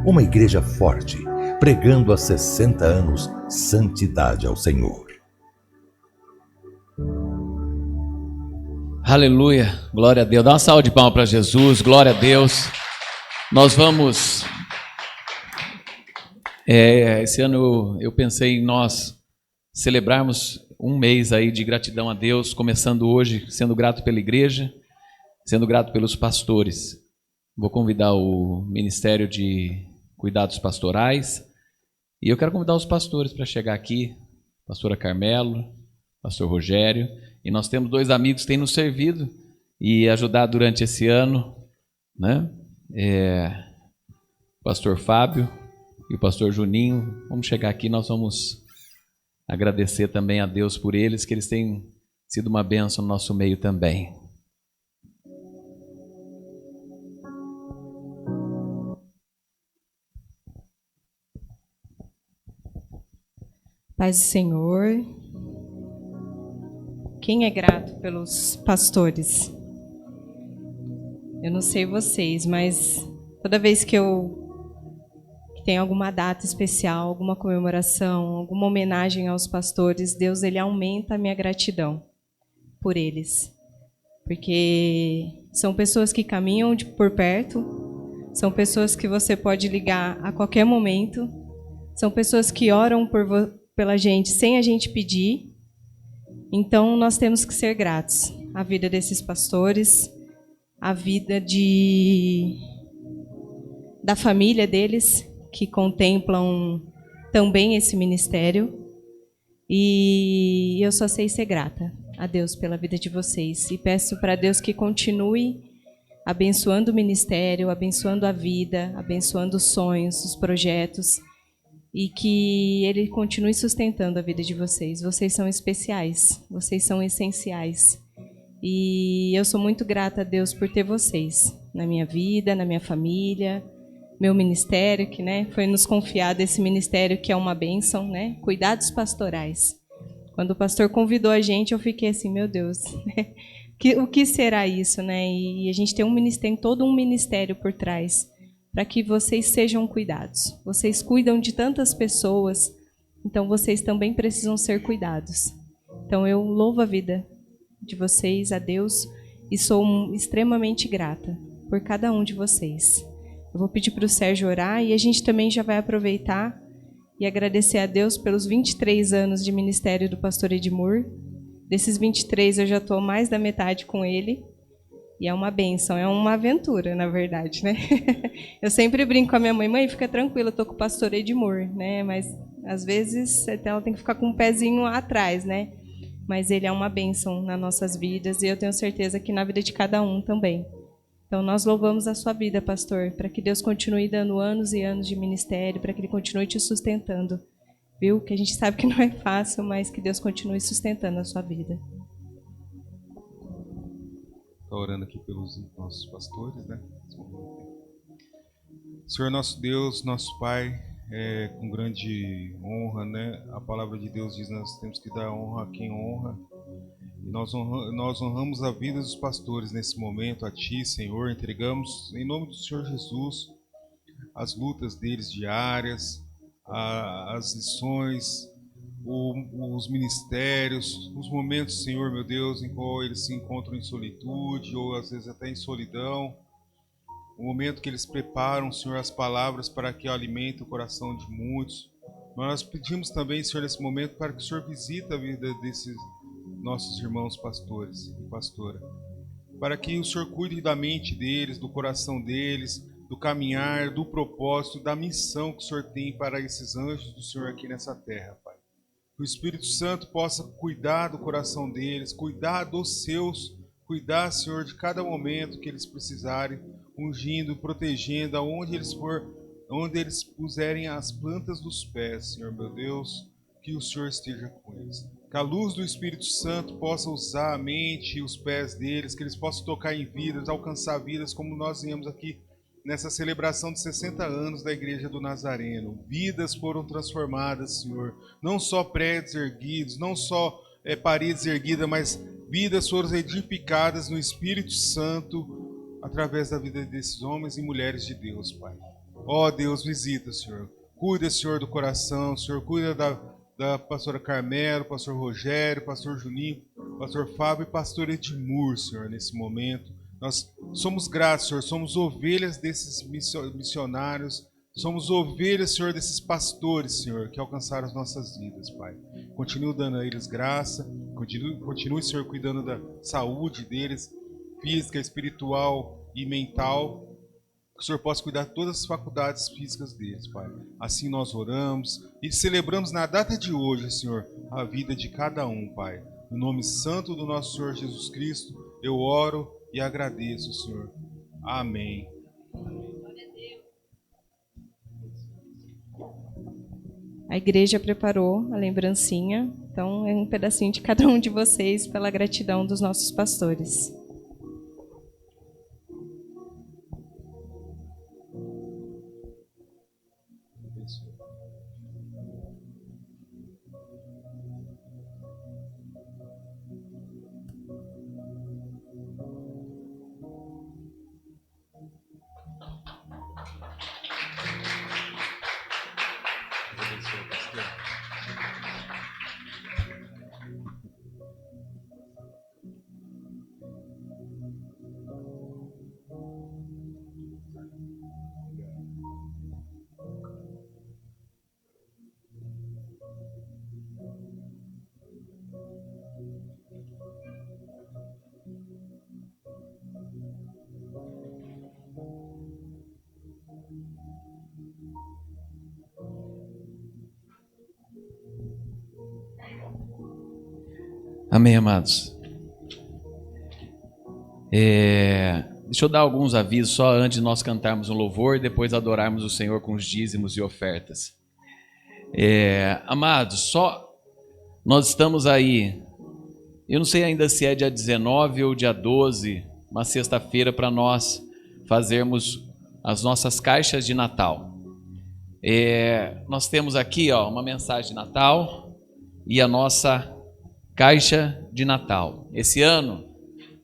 uma igreja forte, pregando há 60 anos santidade ao Senhor. Aleluia, glória a Deus. Dá uma salva de palmas para Jesus, glória a Deus. Nós vamos... esse ano eu pensei em nós celebrarmos um mês aí de gratidão a Deus, começando hoje, sendo grato pela igreja, sendo grato pelos pastores. Vou convidar o Ministério de Cuidados Pastorais e eu quero convidar os pastores para chegar aqui, pastora Carmelo, pastor Rogério, e nós temos 2 amigos que têm nos servido e ajudado durante esse ano, né? O pastor Fábio e o pastor Juninho. Vamos chegar aqui, nós vamos agradecer também a Deus por eles, que eles têm sido uma bênção no nosso meio também. Paz do Senhor. Quem é grato pelos pastores? Eu não sei vocês, mas toda vez que tem alguma data especial, alguma comemoração, alguma homenagem aos pastores, Deus ele aumenta a minha gratidão por eles. Porque são pessoas que caminham por perto, são pessoas que você pode ligar a qualquer momento, são pessoas que oram pela gente sem a gente pedir. Então nós temos que ser gratos à vida desses pastores, à vida da família deles, que contemplam também esse ministério. E eu só sei ser grata a Deus pela vida de vocês. E peço para Deus que continue abençoando o ministério, abençoando a vida, abençoando os sonhos, os projetos, e que Ele continue sustentando a vida de vocês. Vocês são especiais, vocês são essenciais. E eu sou muito grata a Deus por ter vocês na minha vida, na minha família, meu ministério, que foi nos confiado esse ministério que é uma bênção, Cuidados Pastorais. Quando o pastor convidou a gente, eu fiquei assim, meu Deus, o que será isso, E a gente tem todo um ministério por trás, para que vocês sejam cuidados. Vocês cuidam de tantas pessoas, então vocês também precisam ser cuidados. Então eu louvo a vida de vocês, a Deus, e sou extremamente grata por cada um de vocês. Eu vou pedir para o Sérgio orar e a gente também já vai aproveitar e agradecer a Deus pelos 23 anos de ministério do pastor Edmur. Desses 23 eu já estou mais da metade com ele. E é uma bênção, é uma aventura, na verdade, né? Eu sempre brinco com a minha mãe, mãe, fica tranquila, eu tô com o pastor Edmur, né? Mas às vezes ela tem que ficar com um pezinho atrás, né? Mas ele é uma bênção nas nossas vidas e eu tenho certeza que na vida de cada um também. Então nós louvamos a sua vida, pastor, para que Deus continue dando anos e anos de ministério, para que Ele continue te sustentando, viu? Que a gente sabe que não é fácil, mas que Deus continue sustentando a sua vida. Estou orando aqui pelos nossos pastores, né? Senhor nosso Deus, nosso Pai, com grande honra, né? A palavra de Deus diz que nós temos que dar honra a quem honra. E nós honramos a vida dos pastores nesse momento a Ti, Senhor. Entregamos, em nome do Senhor Jesus, as lutas deles diárias, as lições, os ministérios, os momentos, Senhor, meu Deus, em qual eles se encontram em solitude ou às vezes até em solidão. O momento que eles preparam, Senhor, as palavras para que alimente o coração de muitos. Mas nós pedimos também, Senhor, nesse momento, para que o Senhor visite a vida desses nossos irmãos pastores e pastora. Para que o Senhor cuide da mente deles, do coração deles, do caminhar, do propósito, da missão que o Senhor tem para esses anjos do Senhor aqui nessa terra, Pai. Que o Espírito Santo possa cuidar do coração deles, cuidar dos seus, cuidar, Senhor, de cada momento que eles precisarem, ungindo, protegendo, aonde eles onde eles puserem as plantas dos pés, Senhor, meu Deus, que o Senhor esteja com eles. Que a luz do Espírito Santo possa usar a mente e os pés deles, que eles possam tocar em vidas, alcançar vidas, como nós vemos aqui nessa celebração de 60 anos da Igreja do Nazareno. Vidas foram transformadas, Senhor. Não só prédios erguidos, não só paredes erguidas, mas vidas foram edificadas no Espírito Santo através da vida desses homens e mulheres de Deus, Pai. Ó Deus, visita, Senhor. Cuida, Senhor, do coração, Senhor. Cuida da pastora Carmelo, pastor Rogério, pastor Juninho, pastor Fábio e pastor Edmur, Senhor, nesse momento. Nós somos gratos, Senhor, somos ovelhas desses missionários, somos ovelhas, Senhor, desses pastores, Senhor, que alcançaram as nossas vidas, Pai. Continue dando a eles graça, continue, Senhor, cuidando da saúde deles, física, espiritual e mental, que o Senhor possa cuidar de todas as faculdades físicas deles, Pai. Assim nós oramos e celebramos na data de hoje, Senhor, a vida de cada um, Pai. No nome santo do nosso Senhor Jesus Cristo, eu oro e agradeço, Senhor. Amém. A igreja preparou a lembrancinha, então é um pedacinho de cada um de vocês pela gratidão dos nossos pastores. Amém, amados. Deixa eu dar alguns avisos só antes de nós cantarmos um louvor e depois adorarmos o Senhor com os dízimos e ofertas. Amados, nós estamos aí, eu não sei ainda se é dia 19 ou dia 12, uma sexta-feira, para nós fazermos as nossas caixas de Natal. Nós temos aqui uma mensagem de Natal e a nossa caixa de Natal. Esse ano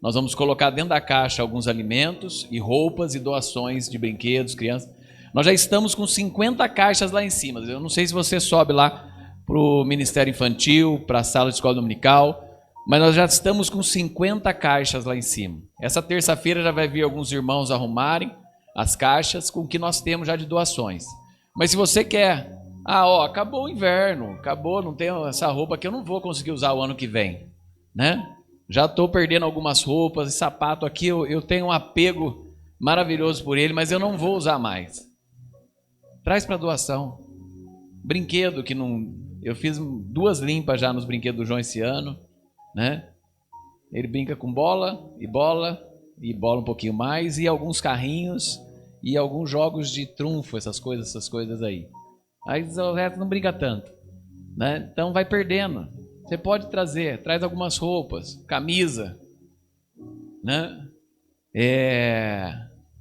nós vamos colocar dentro da caixa alguns alimentos e roupas e doações de brinquedos, crianças. Nós já estamos com 50 caixas lá em cima. Eu não sei se você sobe lá para o Ministério Infantil, para a sala de escola dominical, mas nós já estamos com 50 caixas lá em cima. Essa terça-feira já vai vir alguns irmãos arrumarem as caixas com o que nós temos já de doações. Mas se você quer, acabou o inverno, acabou, não tenho essa roupa que eu não vou conseguir usar o ano que vem, né? Já estou perdendo algumas roupas e sapato aqui. Eu tenho um apego maravilhoso por ele, mas eu não vou usar mais. Traz para doação. Brinquedo que não... Eu fiz 2 limpas já nos brinquedos do João esse ano, né? Ele brinca com bola e bola um pouquinho mais, e alguns carrinhos e alguns jogos de trunfo, essas coisas aí. Aí o resto não brinca tanto, né? Então vai perdendo. Você pode traz algumas roupas, camisa, né?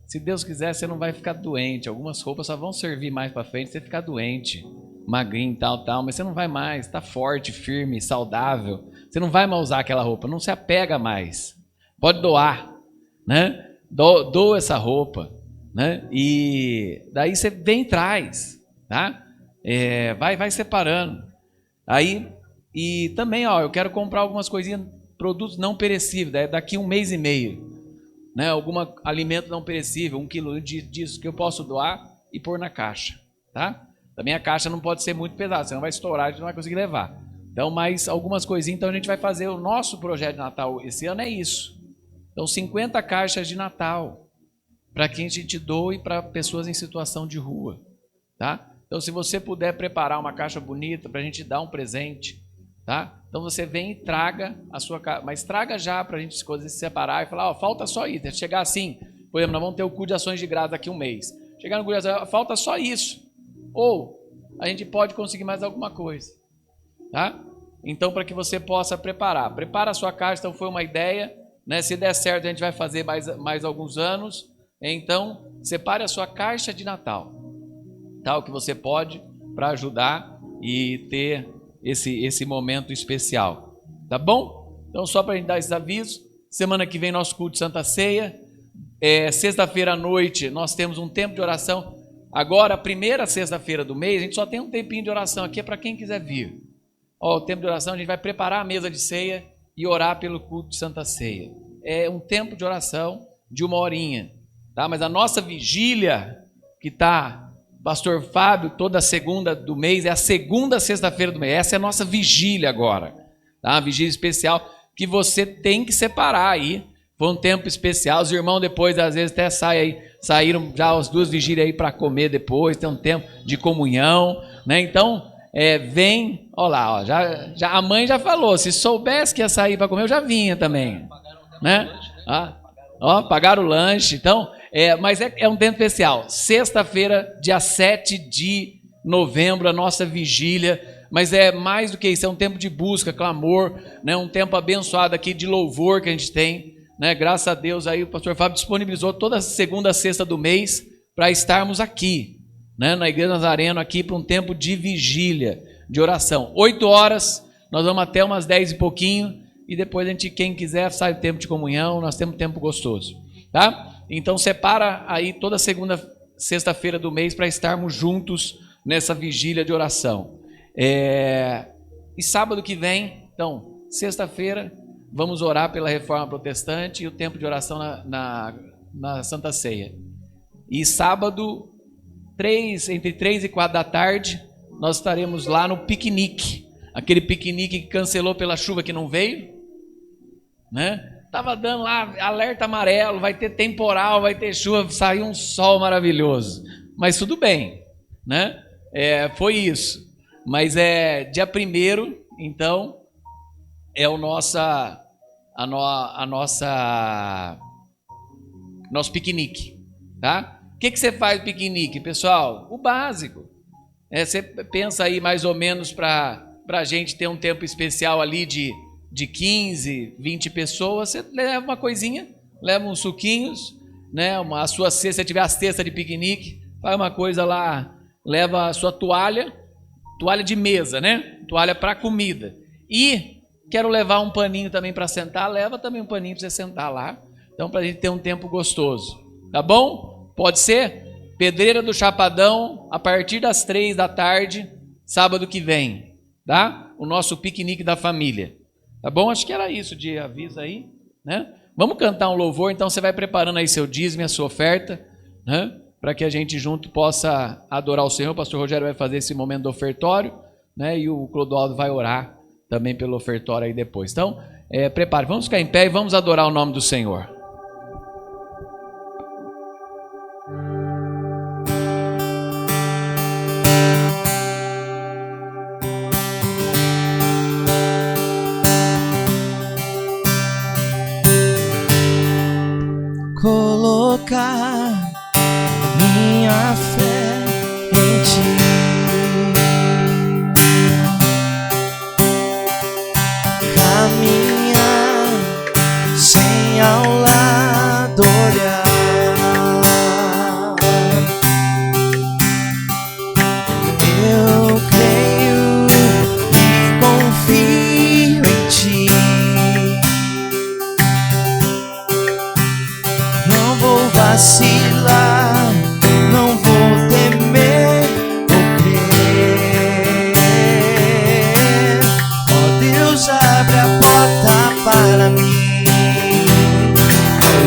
Se Deus quiser, você não vai ficar doente. Algumas roupas só vão servir mais para frente você ficar doente, magrinho, tal, mas você não vai mais, está forte, firme, saudável. Você não vai mais usar aquela roupa, não se apega mais. Pode doar, né? Doa essa roupa, né? E daí você vem e traz, tá? Vai separando. Aí, e também, eu quero comprar algumas coisinhas, produtos não perecíveis, daqui 1 mês e meio. Né, algum alimento não perecível, 1 quilo disso que eu posso doar e pôr na caixa, tá? Também a caixa não pode ser muito pesada, senão vai estourar, a gente não vai conseguir levar. Então, mais algumas coisinhas, então a gente vai fazer o nosso projeto de Natal esse ano, é isso. Então, 50 caixas de Natal, para que a gente doe para pessoas em situação de rua, tá? Então, se você puder preparar uma caixa bonita para a gente dar um presente, tá? Então você vem e traga a sua caixa, mas traga já para a gente se separar e falar, falta só isso. Chegar assim, por exemplo, nós vamos ter o culto de ações de graça daqui 1 mês. Chegar no culto de ações, falta só isso. Ou a gente pode conseguir mais alguma coisa, tá? Então, para que você possa prepara a sua caixa. Então foi uma ideia, né? Se der certo, a gente vai fazer mais alguns anos. Então, separe a sua caixa de Natal, tá? O que você pode para ajudar e ter esse momento especial, tá bom? Então, só para a gente dar esses avisos, semana que vem nosso culto de Santa Ceia, sexta-feira à noite nós temos um tempo de oração. Agora, a primeira sexta-feira do mês, a gente só tem um tempinho de oração aqui, é para quem quiser vir. O tempo de oração, a gente vai preparar a mesa de ceia e orar pelo culto de Santa Ceia. É um tempo de oração de 1 horinha, tá? Mas a nossa vigília, que está... Pastor Fábio, toda segunda do mês, é a segunda sexta-feira do mês. Essa é a nossa vigília agora, tá? Uma vigília especial que você tem que separar aí. Foi um tempo especial. Os irmãos depois, às vezes, até saíram já as 2 vigílias aí para comer depois. Tem um tempo de comunhão, né? Então, vem, olha lá, já a mãe já falou, se soubesse que ia sair para comer, eu já vinha também, né? Pagaram o lanche, então... mas é um tempo especial. Sexta-feira, dia 7 de novembro, a nossa vigília. Mas é mais do que isso, é um tempo de busca, clamor, né? Um tempo abençoado aqui de louvor que a gente tem, né? Graças a Deus aí o pastor Fábio disponibilizou toda segunda, sexta do mês para estarmos aqui, né? Na Igreja Nazareno, aqui para um tempo de vigília, de oração. 8 horas, nós vamos até umas 10 e pouquinho, e depois a gente, quem quiser, sai o tempo de comunhão, nós temos um tempo gostoso, tá? Então separa aí toda segunda, sexta-feira do mês para estarmos juntos nessa vigília de oração. E sábado que vem, então, sexta-feira, vamos orar pela Reforma Protestante e o tempo de oração na Santa Ceia. E sábado, entre 3 e 4 da tarde, nós estaremos lá no piquenique. Aquele piquenique que cancelou pela chuva que não veio, né? Tava dando lá alerta amarelo, vai ter temporal, vai ter chuva, saiu um sol maravilhoso. Mas tudo bem, né? Foi isso. Mas dia 1º, então, é o nosso piquenique, tá? O que você faz no piquenique, pessoal? O básico. Você pensa aí mais ou menos para a gente ter um tempo especial ali de 15, 20 pessoas, você leva uma coisinha, leva uns suquinhos, né? A sua cesta, se tiver a cesta de piquenique, faz uma coisa lá, leva a sua toalha de mesa, né? Toalha para comida. E quero levar um paninho também para sentar, leva também um paninho para você sentar lá. Então, para a gente ter um tempo gostoso, tá bom? Pode ser? Pedreira do Chapadão, a partir das 3 da tarde, sábado que vem, tá? O nosso piquenique da família. Tá bom? Acho que era isso de aviso aí, né? Vamos cantar um louvor, então você vai preparando aí seu dízimo e a sua oferta, né? Para que a gente junto possa adorar o Senhor. O pastor Rogério vai fazer esse momento do ofertório, né? E o Clodoaldo vai orar também pelo ofertório aí depois. Então, Prepare, vamos ficar em pé e vamos adorar o nome do Senhor. Colocar minha fé em ti, caminhar sem ao lado olhar, eu creio e confio em ti. Não vou vacilar, não vou temer, vou crer. Ó Deus, abre a porta para mim,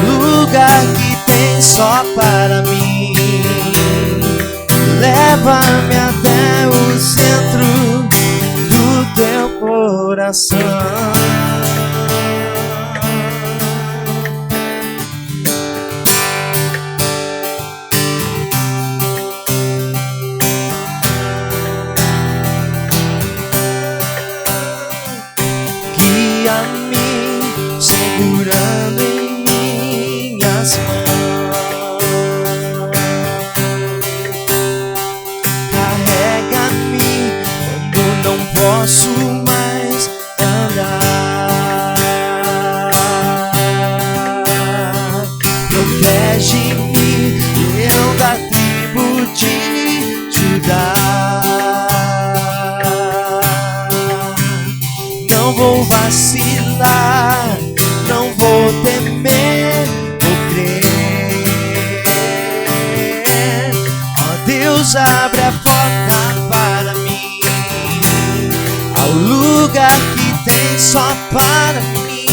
o lugar que tem só para mim. Leva-me até o centro do teu coração. Guia-me segurando em minhas mãos, carrega-me quando não posso mais andar, protege-me, leão da tribo de Judá. Não vou vacilar, não vou temer, vou crer. Ó Deus, abre a porta para mim, ao lugar que tem só para mim.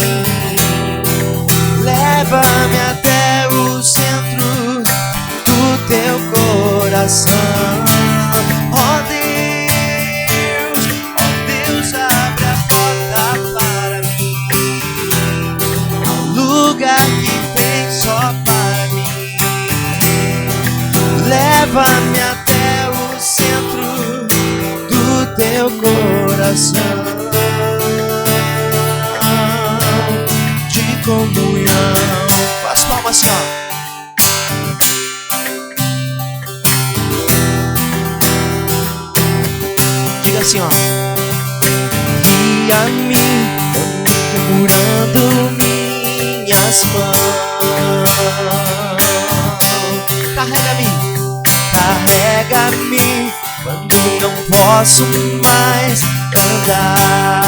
Leva-me até o centro do teu coração. Ó Deus, abre a porta para mim, ao lugar que tem só para mim. Leva-me até o centro do teu coração, de comunhão. Faz palmas assim, ó. Diga assim, ó. Guia-me, segurando minhas mãos, carrega-me, carrega-me quando não posso mais andar,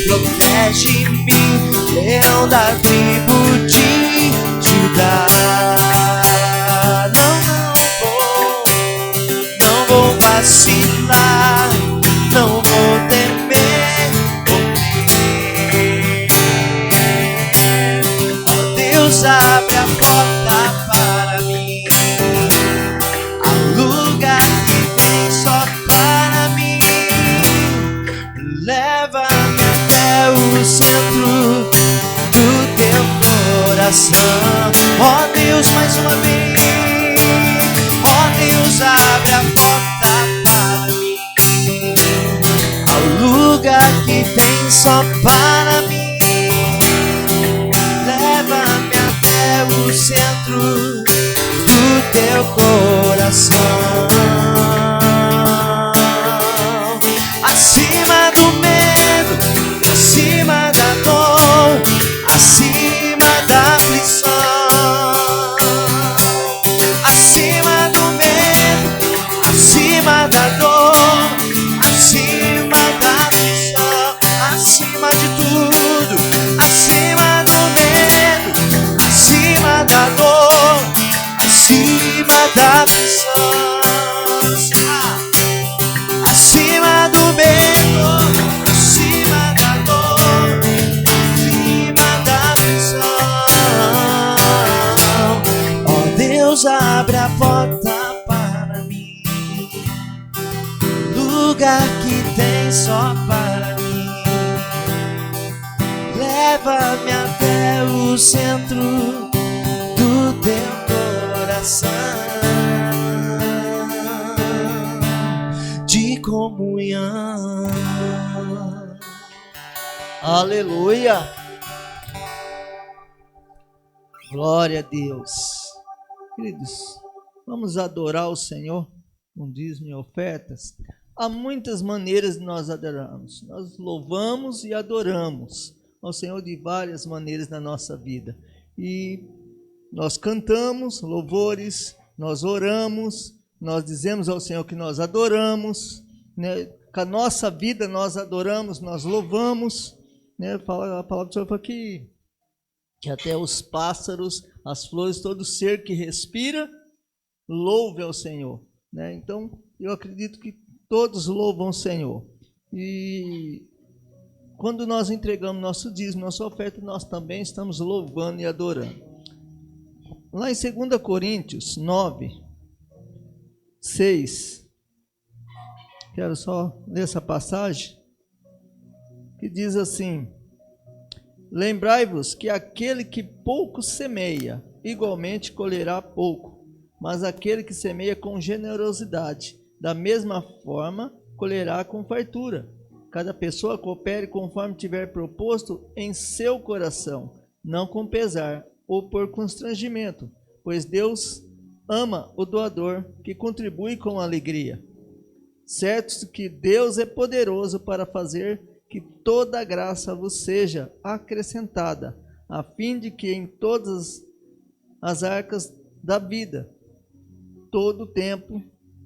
protege-me, leão da tribo de Judá. Não vou vacilar, não vou temer, vou crer. Ó Deus, abre a porta para mim, ao lugar que tem só para mim. Leva-me até o centro do teu leva-me até o centro do teu coração de comunhão. Aleluia! Glória a Deus. Queridos, vamos adorar o Senhor com dízimo e ofertas. Há muitas maneiras de nós adorarmos. Nós louvamos e adoramos ao Senhor de várias maneiras na nossa vida. E nós cantamos louvores, nós oramos, nós dizemos ao Senhor que nós adoramos, né? Com a nossa vida nós adoramos, nós louvamos, né? A palavra do Senhor fala que até os pássaros, as flores, todo ser que respira, louve ao Senhor, né? Então, eu acredito que todos louvam o Senhor. E quando nós entregamos nosso dízimo, nossa oferta, nós também estamos louvando e adorando. Lá em 2 Coríntios 9, 6, quero só ler essa passagem, que diz assim: lembrai-vos que aquele que pouco semeia, igualmente colherá pouco, mas aquele que semeia com generosidade, da mesma forma, colherá com fartura. Cada pessoa coopere conforme tiver proposto em seu coração, não com pesar ou por constrangimento, pois Deus ama o doador que contribui com alegria. Certo que Deus é poderoso para fazer que toda a graça vos seja acrescentada, a fim de que em todas as arcas da vida, todo o tempo,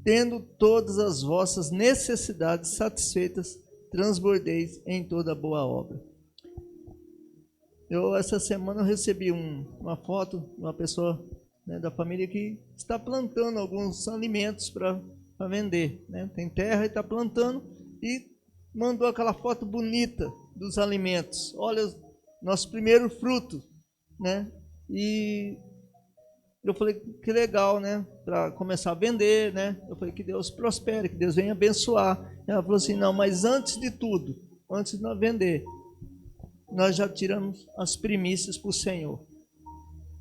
tendo todas as vossas necessidades satisfeitas, transbordeis em toda boa obra. Essa semana eu recebi uma foto de uma pessoa, né, da família que está plantando alguns alimentos para vender, né? Tem terra e está plantando, e mandou aquela foto bonita dos alimentos. Olha, nosso primeiro fruto, né? E eu falei, que legal, né? Para começar a vender, né? Eu falei, que Deus prospere, que Deus venha abençoar. Ela falou assim, não, mas antes de tudo, antes de nós vender, nós já tiramos as primícias para o Senhor,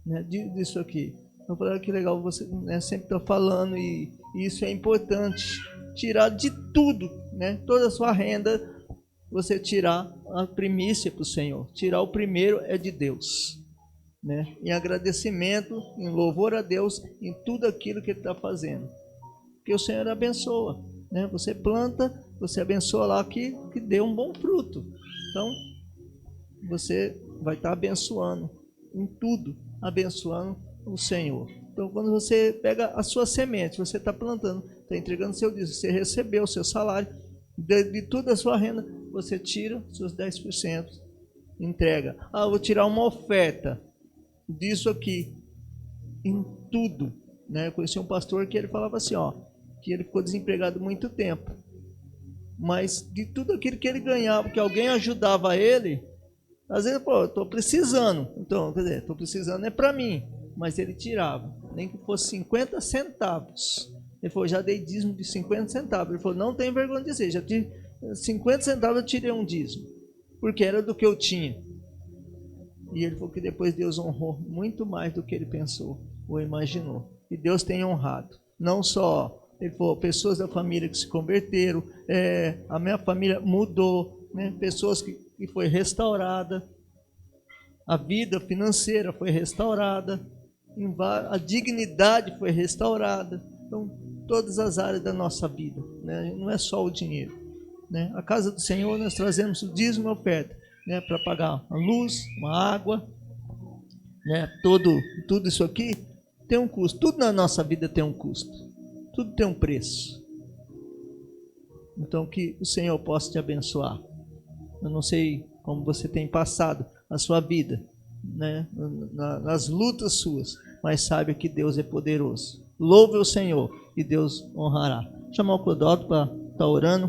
né? Disso aqui. Eu falei, que legal, você, né, sempre está falando, e isso é importante. Tirar de tudo, né? Toda a sua renda, você tirar a primícia para o Senhor. Tirar o primeiro é de Deus, né? Em agradecimento, em louvor a Deus, em tudo aquilo que Ele está fazendo. Porque o Senhor abençoa, né? Você planta, você abençoa lá que dê um bom fruto. Então, você vai estar abençoando em tudo, abençoando o Senhor. Então, quando você pega a sua semente, você está plantando, está entregando seu dízimo, você recebeu o seu salário, de toda a sua renda, você tira seus 10%, entrega. Ah, eu vou tirar uma oferta disso aqui, em tudo, né? Eu conheci um pastor que ele falava assim, ó, que ele ficou desempregado muito tempo, mas de tudo aquilo que ele ganhava, que alguém ajudava ele, às vezes, pô, eu estou precisando, então, quer dizer, estou precisando é para mim, mas ele tirava, nem que fosse 50 centavos. Ele falou, já dei dízimo de 50 centavos. Ele falou, não tem vergonha de dizer, já tive 50 centavos, eu tirei um dízimo, porque era do que eu tinha. E ele falou que depois Deus honrou muito mais do que ele pensou ou imaginou. E Deus tem honrado. Não só, ele falou, pessoas da família que se converteram, a minha família mudou, né? Pessoas que foi restaurada, a vida financeira foi restaurada, a dignidade foi restaurada. Então, todas as áreas da nossa vida, né? Não é só o dinheiro, né? A casa do Senhor nós trazemos o dízimo e a oferta, né? Para pagar a luz, uma água, né? Tudo isso aqui tem um custo. Tudo na nossa vida tem um custo. Tudo tem um preço. Então, que o Senhor possa te abençoar. Eu não sei como você tem passado a sua vida, né? Nas lutas suas, mas saiba que Deus é poderoso. Louve o Senhor e Deus honrará. Vou chamar o Clodoaldo para estar orando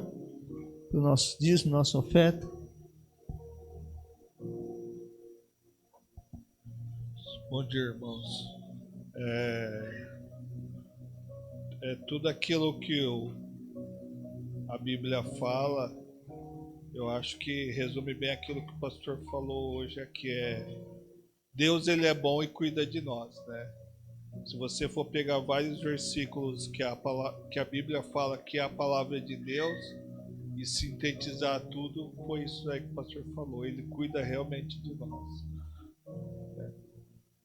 pelo nosso dízimo, nossa oferta. Bom dia, irmãos. Tudo aquilo que a Bíblia fala Eu acho que resume bem aquilo que o pastor falou hoje, Deus ele é bom e cuida de nós, né? Se você for pegar vários versículos que a Bíblia fala que é a palavra de Deus e sintetizar tudo, foi isso aí que o pastor falou. Ele cuida realmente de nós.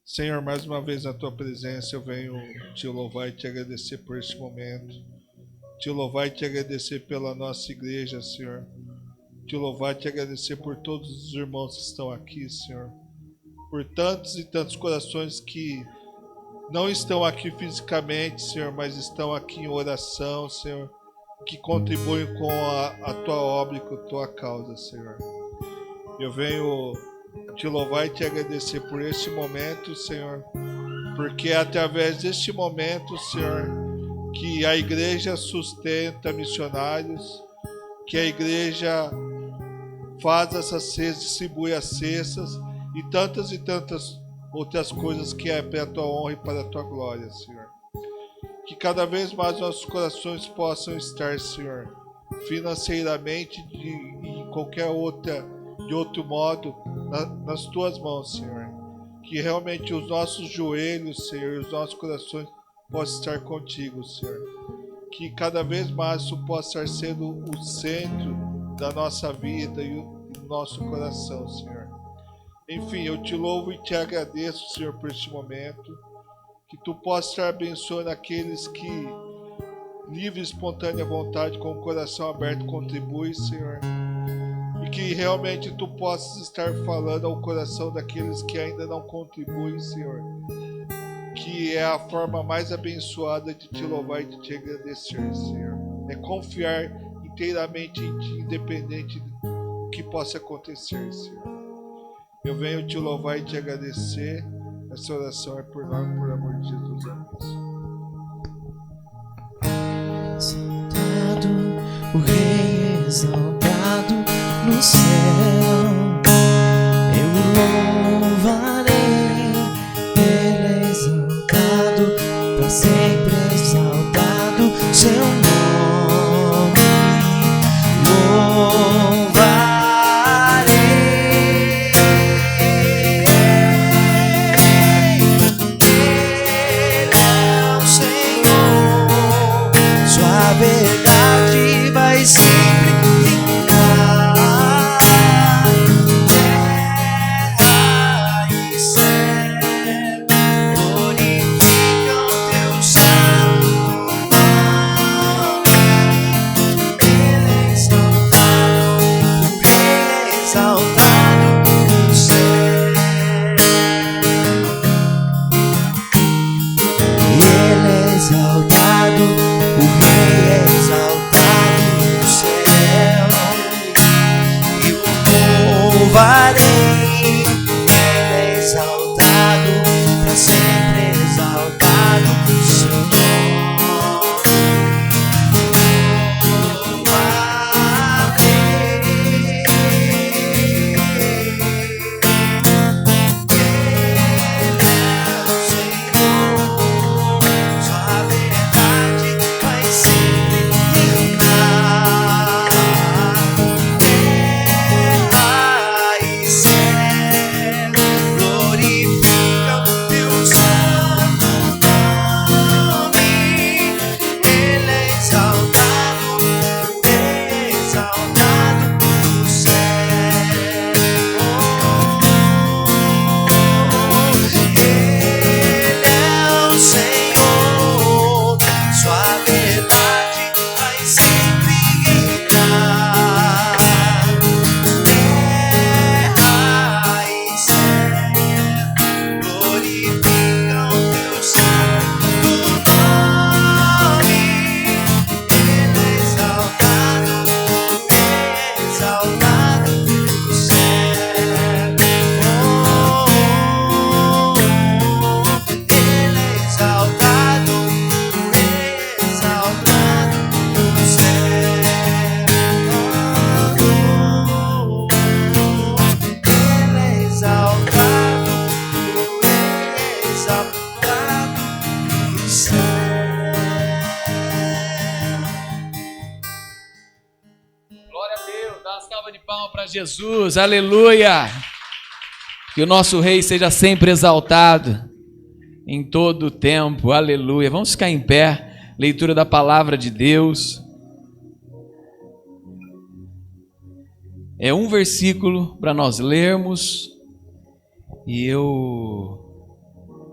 Senhor, mais uma vez na tua presença eu venho te louvar e te agradecer por este momento. Te louvar e te agradecer pela nossa igreja, Senhor. Te louvar e te agradecer por todos os irmãos que estão aqui, Senhor. Por tantos e tantos corações que não estão aqui fisicamente, Senhor, mas estão aqui em oração, Senhor, que contribuem com a tua obra e com a tua causa, Senhor. Eu venho te louvar e te agradecer por este momento, Senhor, porque é através deste momento, Senhor, que a igreja sustenta missionários, que a igreja faz essas cestas, distribui as cestas e tantas outras coisas que é para a tua honra e para a tua glória, Senhor. Que cada vez mais nossos corações possam estar, Senhor, financeiramente e em qualquer de outro modo, nas tuas mãos, Senhor. Que realmente os nossos joelhos, Senhor, os nossos corações possam estar contigo, Senhor. Que cada vez mais isso possa estar sendo o centro da nossa vida e do nosso coração, Senhor. Enfim, eu te louvo e te agradeço, Senhor, por este momento. Que tu possa estar abençoando aqueles que, livre e espontânea vontade, com o coração aberto, contribuem, Senhor. E que realmente tu possas estar falando ao coração daqueles que ainda não contribuem, Senhor. Que é a forma mais abençoada de te louvar e de te agradecer, Senhor. É confiar inteiramente em ti, independente do que possa acontecer, Senhor. Eu venho te louvar e te agradecer. Essa oração é por nós, por amor de Jesus. Exaltado, o Rei exaltado no céu. Eu louvarei, Ele é exaltado, para sempre exaltado seu nome. Verdade vai sempre de Jesus, aleluia! Que o nosso Rei seja sempre exaltado em todo o tempo, aleluia. Vamos ficar em pé, leitura da palavra de Deus. É um versículo para nós lermos e eu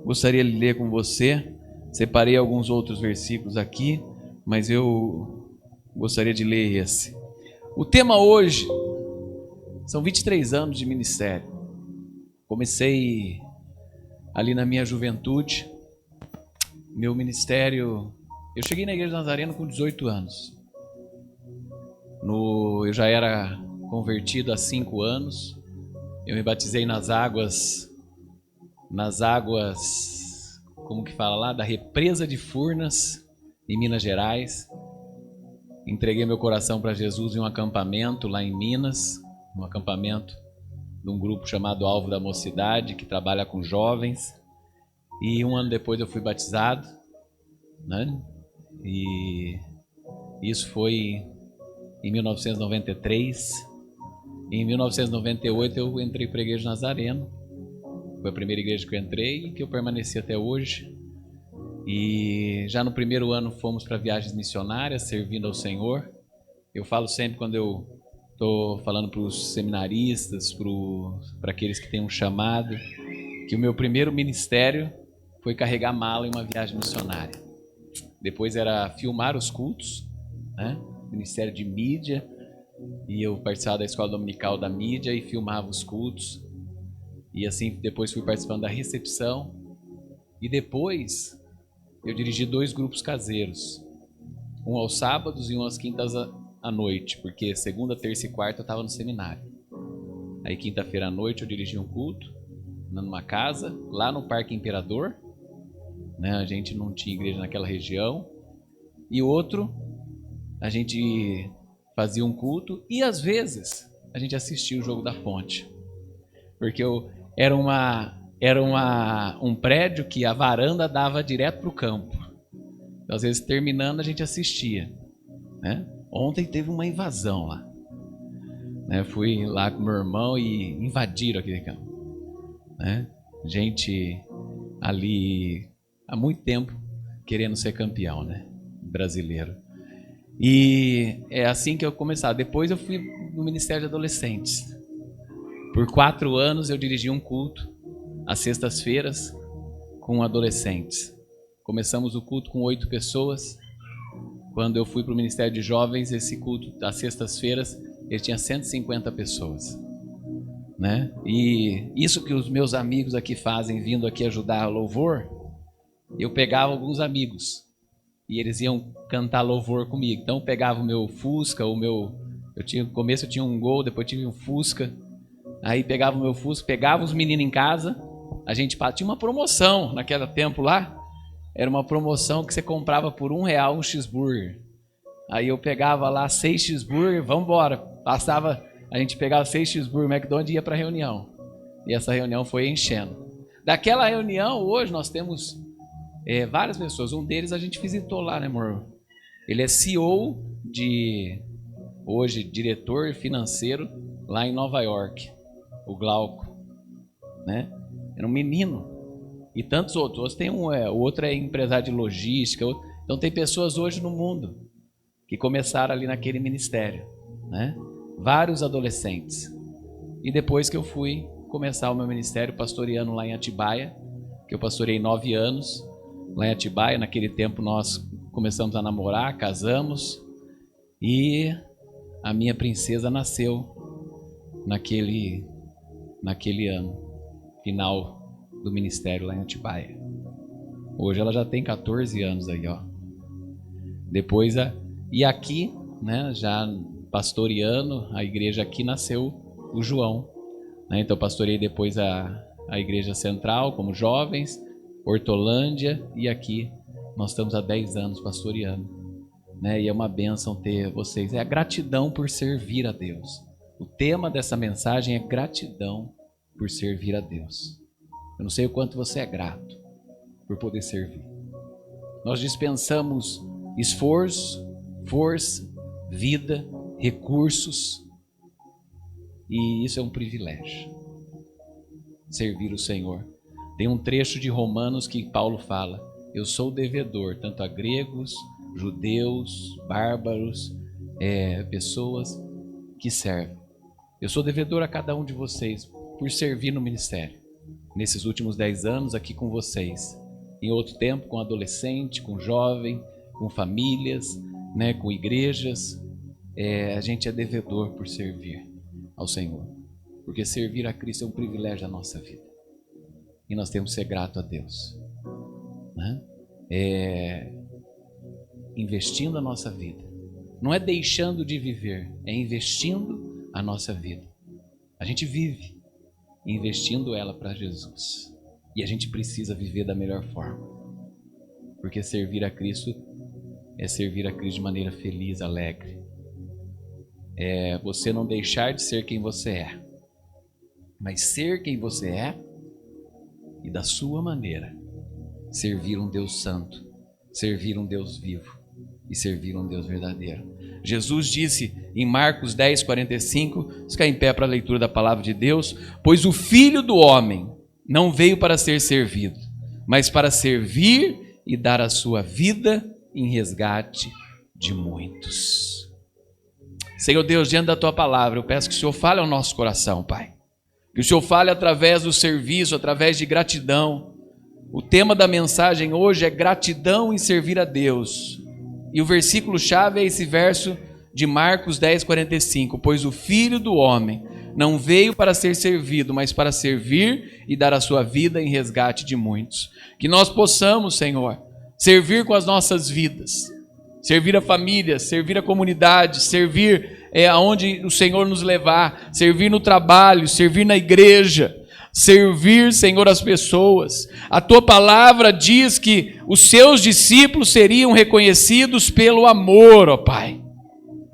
gostaria de ler com você. Separei alguns outros versículos aqui, mas eu gostaria de ler esse. O tema hoje são 23 anos de ministério. Comecei ali na minha juventude. Meu ministério... Eu cheguei na Igreja Nazareno com 18 anos. Eu já era convertido há 5 anos. Eu me batizei nas águas, como que fala lá? Da Represa de Furnas, em Minas Gerais. Entreguei meu coração para Jesus em um acampamento lá em Minas, um acampamento de um grupo chamado Alvo da Mocidade, que trabalha com jovens. E um ano depois eu fui batizado, né? E isso foi em 1993. Em 1998 eu entrei para a Igreja Nazareno. Foi a primeira igreja que eu entrei e que eu permaneci até hoje. E já no primeiro ano fomos para viagens missionárias, servindo ao Senhor. Eu falo sempre, quando eu estou falando para os seminaristas, para aqueles que têm um chamado, que o meu primeiro ministério foi carregar mala em uma viagem missionária. Depois era filmar os cultos, né? Ministério de mídia, e eu participava da escola dominical da mídia e filmava os cultos. E assim, depois fui participando da recepção. E depois eu dirigi 2 grupos caseiros. Um aos sábados e um às quintas à noite. Porque segunda, terça e quarta eu estava no seminário. Aí quinta-feira à noite eu dirigi um culto numa casa, lá no Parque Imperador. Né? A gente não tinha igreja naquela região. E outro, a gente fazia um culto. E às vezes a gente assistia o Jogo da Ponte. Porque era um prédio que a varanda dava direto para o campo. Então, às vezes, terminando, a gente assistia. Né? Ontem teve uma invasão lá. Né? Fui lá com meu irmão e invadiram aquele campo. Né? Gente ali há muito tempo querendo ser campeão, né? Brasileiro. E é assim que eu comecei. Depois eu fui no Ministério de Adolescentes. Por 4 anos eu dirigi um culto às sextas-feiras com adolescentes. Começamos o culto com 8 pessoas. Quando eu fui para o Ministério de Jovens, esse culto às sextas-feiras, ele tinha 150 pessoas. Né? E isso que os meus amigos aqui fazem, vindo aqui ajudar a louvor, eu pegava alguns amigos e eles iam cantar louvor comigo. Então eu pegava o meu Fusca, no começo eu tinha um Gol, depois tive um Fusca. Aí pegava o meu Fusca, pegava os meninos em casa, a gente tinha uma promoção naquele tempo lá, era uma promoção que você comprava por R$1 um cheeseburger. Aí eu pegava lá 6 cheeseburger, vamos embora. A gente pegava 6 cheeseburger, McDonald's e ia para a reunião. E essa reunião foi enchendo. Daquela reunião, hoje nós temos várias pessoas. Um deles a gente visitou lá, né, amor? Ele é CEO hoje, diretor financeiro lá em Nova York. O Glauco, né? Era um menino. E tantos outros. O outro é empresário de logística. Então tem pessoas hoje no mundo que começaram ali naquele ministério, né? Vários adolescentes. E depois que eu fui começar o meu ministério pastoreando lá em Atibaia, que eu pastorei 9 anos lá em Atibaia. Naquele tempo nós começamos a namorar, casamos e a minha princesa nasceu naquele ano, final do ministério lá em Atibaia. Hoje ela já tem 14 anos aí, ó. Depois, e aqui, né, já pastoreando a igreja aqui, nasceu o João. Né? Então pastorei depois a igreja central como jovens, Hortolândia, e aqui nós estamos há 10 anos pastoreando. Né? E é uma bênção ter vocês. É a gratidão por servir a Deus. O tema dessa mensagem é gratidão por servir a Deus. Eu não sei o quanto você é grato por poder servir. Nós dispensamos esforço, força, vida, recursos E isso é um privilégio. Servir o Senhor. Tem um trecho de Romanos que Paulo fala: eu sou devedor tanto a gregos, judeus, bárbaros, pessoas que servem. Eu sou devedor a cada um de vocês por servir no ministério. Nesses últimos 10 anos aqui com vocês. Em outro tempo com adolescente, com jovem, com famílias, né, com igrejas. A gente é devedor por servir ao Senhor. Porque servir a Cristo é um privilégio da nossa vida. E nós temos que ser grato a Deus. Né? Investindo a nossa vida. Não é deixando de viver, é investindo a nossa vida. A gente vive investindo ela para Jesus. E a gente precisa viver da melhor forma. Porque servir a Cristo é servir a Cristo de maneira feliz, alegre. É você não deixar de ser quem você é, mas ser quem você é e da sua maneira servir um Deus santo, servir um Deus vivo e servir um Deus verdadeiro. Jesus disse em Marcos 10, 45, vamos ficar em pé para a leitura da palavra de Deus: pois o Filho do Homem não veio para ser servido, mas para servir e dar a sua vida em resgate de muitos. Senhor Deus, diante da Tua palavra, eu peço que o Senhor fale ao nosso coração, Pai. Que o Senhor fale através do serviço, através de gratidão. O tema da mensagem hoje é gratidão em servir a Deus. E o versículo-chave é esse verso de Marcos 10, 45. Pois o Filho do Homem não veio para ser servido, mas para servir e dar a sua vida em resgate de muitos. Que nós possamos, Senhor, servir com as nossas vidas. Servir a família, servir a comunidade, servir aonde o Senhor nos levar, servir no trabalho, servir na igreja, servir, Senhor, as pessoas. A Tua palavra diz que os Seus discípulos seriam reconhecidos pelo amor, ó Pai.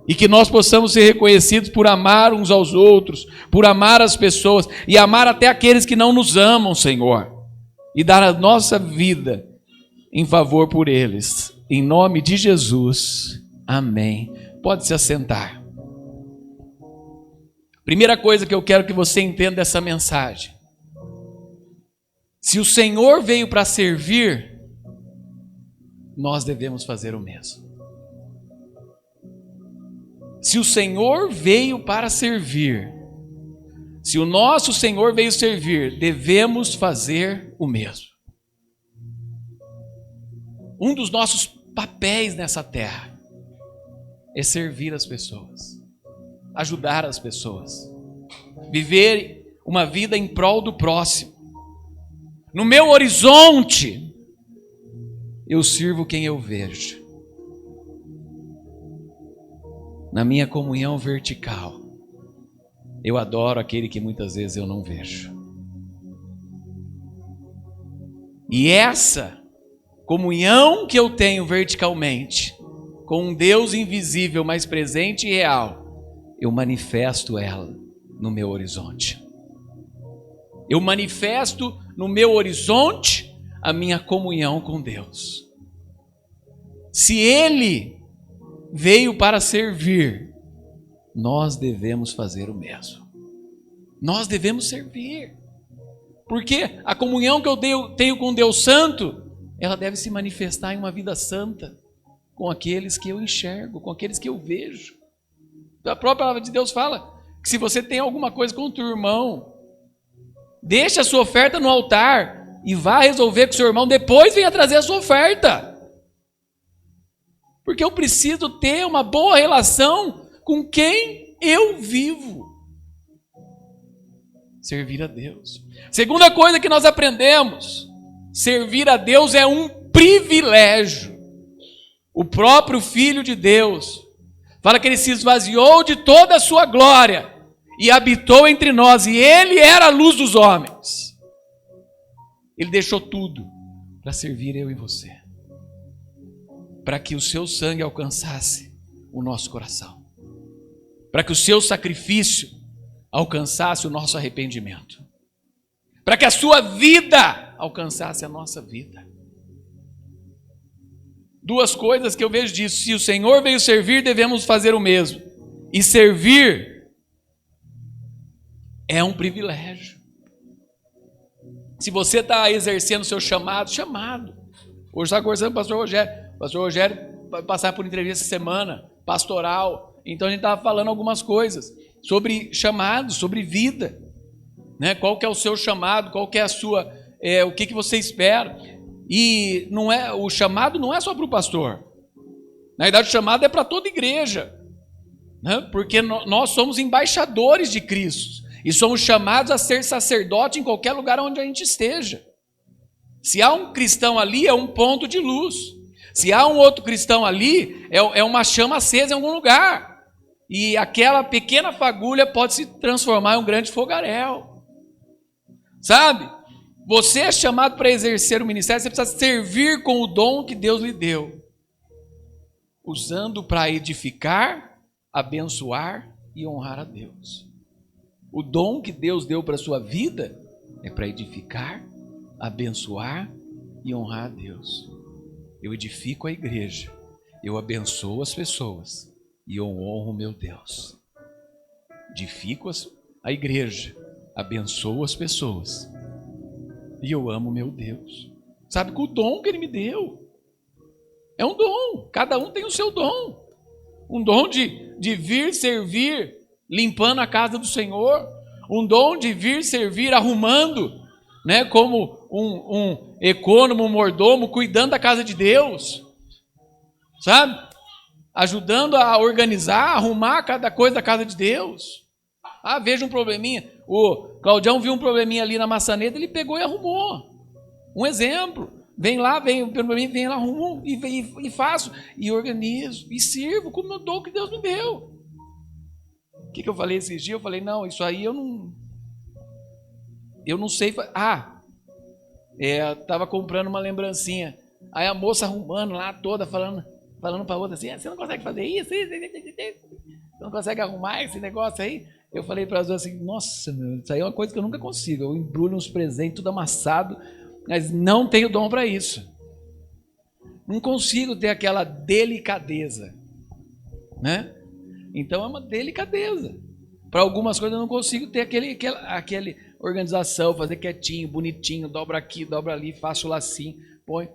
E que nós possamos ser reconhecidos por amar uns aos outros, por amar as pessoas e amar até aqueles que não nos amam, Senhor. E dar a nossa vida em favor por eles. Em nome de Jesus, amém. Pode se assentar. Primeira coisa que eu quero que você entenda dessa mensagem: se o Senhor veio para servir, nós devemos fazer o mesmo. Se o Senhor veio para servir, se o nosso Senhor veio servir, devemos fazer o mesmo. Um dos nossos papéis nessa terra é servir as pessoas, ajudar as pessoas, viver uma vida em prol do próximo. No meu horizonte, eu sirvo quem eu vejo. Na minha comunhão vertical, eu adoro aquele que muitas vezes eu não vejo. E essa comunhão que eu tenho verticalmente com um Deus invisível, mas presente e real, eu manifesto ela no meu horizonte. Eu manifesto no meu horizonte a minha comunhão com Deus. Se Ele veio para servir, nós devemos fazer o mesmo. Nós devemos servir. Porque a comunhão que eu tenho com Deus Santo, ela deve se manifestar em uma vida santa com aqueles que eu enxergo, com aqueles que eu vejo. A própria palavra de Deus fala que se você tem alguma coisa com o teu irmão, deixa a sua oferta no altar e vá resolver com o seu irmão, depois venha trazer a sua oferta. Porque eu preciso ter uma boa relação com quem eu vivo. Servir a Deus. Segunda coisa que nós aprendemos: servir a Deus é um privilégio. O próprio Filho de Deus fala que Ele se esvaziou de toda a sua glória e habitou entre nós, e Ele era a luz dos homens. Ele deixou tudo para servir eu e você, para que o seu sangue alcançasse o nosso coração, para que o seu sacrifício alcançasse o nosso arrependimento, para que a sua vida alcançasse a nossa vida. Duas coisas que eu vejo disso: se o Senhor veio servir, devemos fazer o mesmo. E servir É um privilégio. Se você está exercendo o seu chamado. Hoje está conversando com o pastor Rogério. O pastor Rogério vai passar por entrevista essa semana, pastoral. Então a gente estava falando algumas coisas sobre chamado, sobre vida. Né? Qual que é o seu chamado, qual que é a sua, o que você espera. E o chamado não é só para o pastor. Na verdade, o chamado é para toda igreja. Né? Porque nós somos embaixadores de Cristo. E somos chamados a ser sacerdote em qualquer lugar onde a gente esteja. Se há um cristão ali, é um ponto de luz. Se há um outro cristão ali, é uma chama acesa em algum lugar. E aquela pequena fagulha pode se transformar em um grande fogaréu. Sabe? Você é chamado para exercer o ministério, você precisa servir com o dom que Deus lhe deu. Usando para edificar, abençoar e honrar a Deus. O dom que Deus deu para a sua vida é para edificar, abençoar e honrar a Deus. Eu edifico a igreja, eu abençoo as pessoas e eu honro o meu Deus. Edifico a igreja, abençoo as pessoas e eu amo o meu Deus. Sabe, com o dom que Ele me deu. É um dom, cada um tem o seu dom. Um dom de vir servir limpando a casa do Senhor, um dom de vir servir arrumando, né, como um econômico, um mordomo, cuidando da casa de Deus, sabe? Ajudando a organizar, arrumar cada coisa da casa de Deus. Ah, veja um probleminha. O Claudião viu um probleminha ali na maçaneta, ele pegou e arrumou. Um exemplo. Vem lá, vem lá, arrumo e faço, e organizo, e sirvo como o dom que Deus me deu. O que eu falei esses dias? Eu falei, não, isso aí eu não sei. Estava comprando uma lembrancinha. Aí a moça arrumando lá toda, falando para outra assim, você não consegue fazer isso? Você não consegue arrumar esse negócio aí? Eu falei para as duas assim, nossa, meu, isso aí é uma coisa que eu nunca consigo. Eu embrulho uns presentes, tudo amassado, mas não tenho dom para isso. Não consigo ter aquela delicadeza, né? Então é uma delicadeza. Para algumas coisas eu não consigo ter aquele organização, fazer quietinho, bonitinho, dobra aqui, dobra ali, faço lacinho, põe.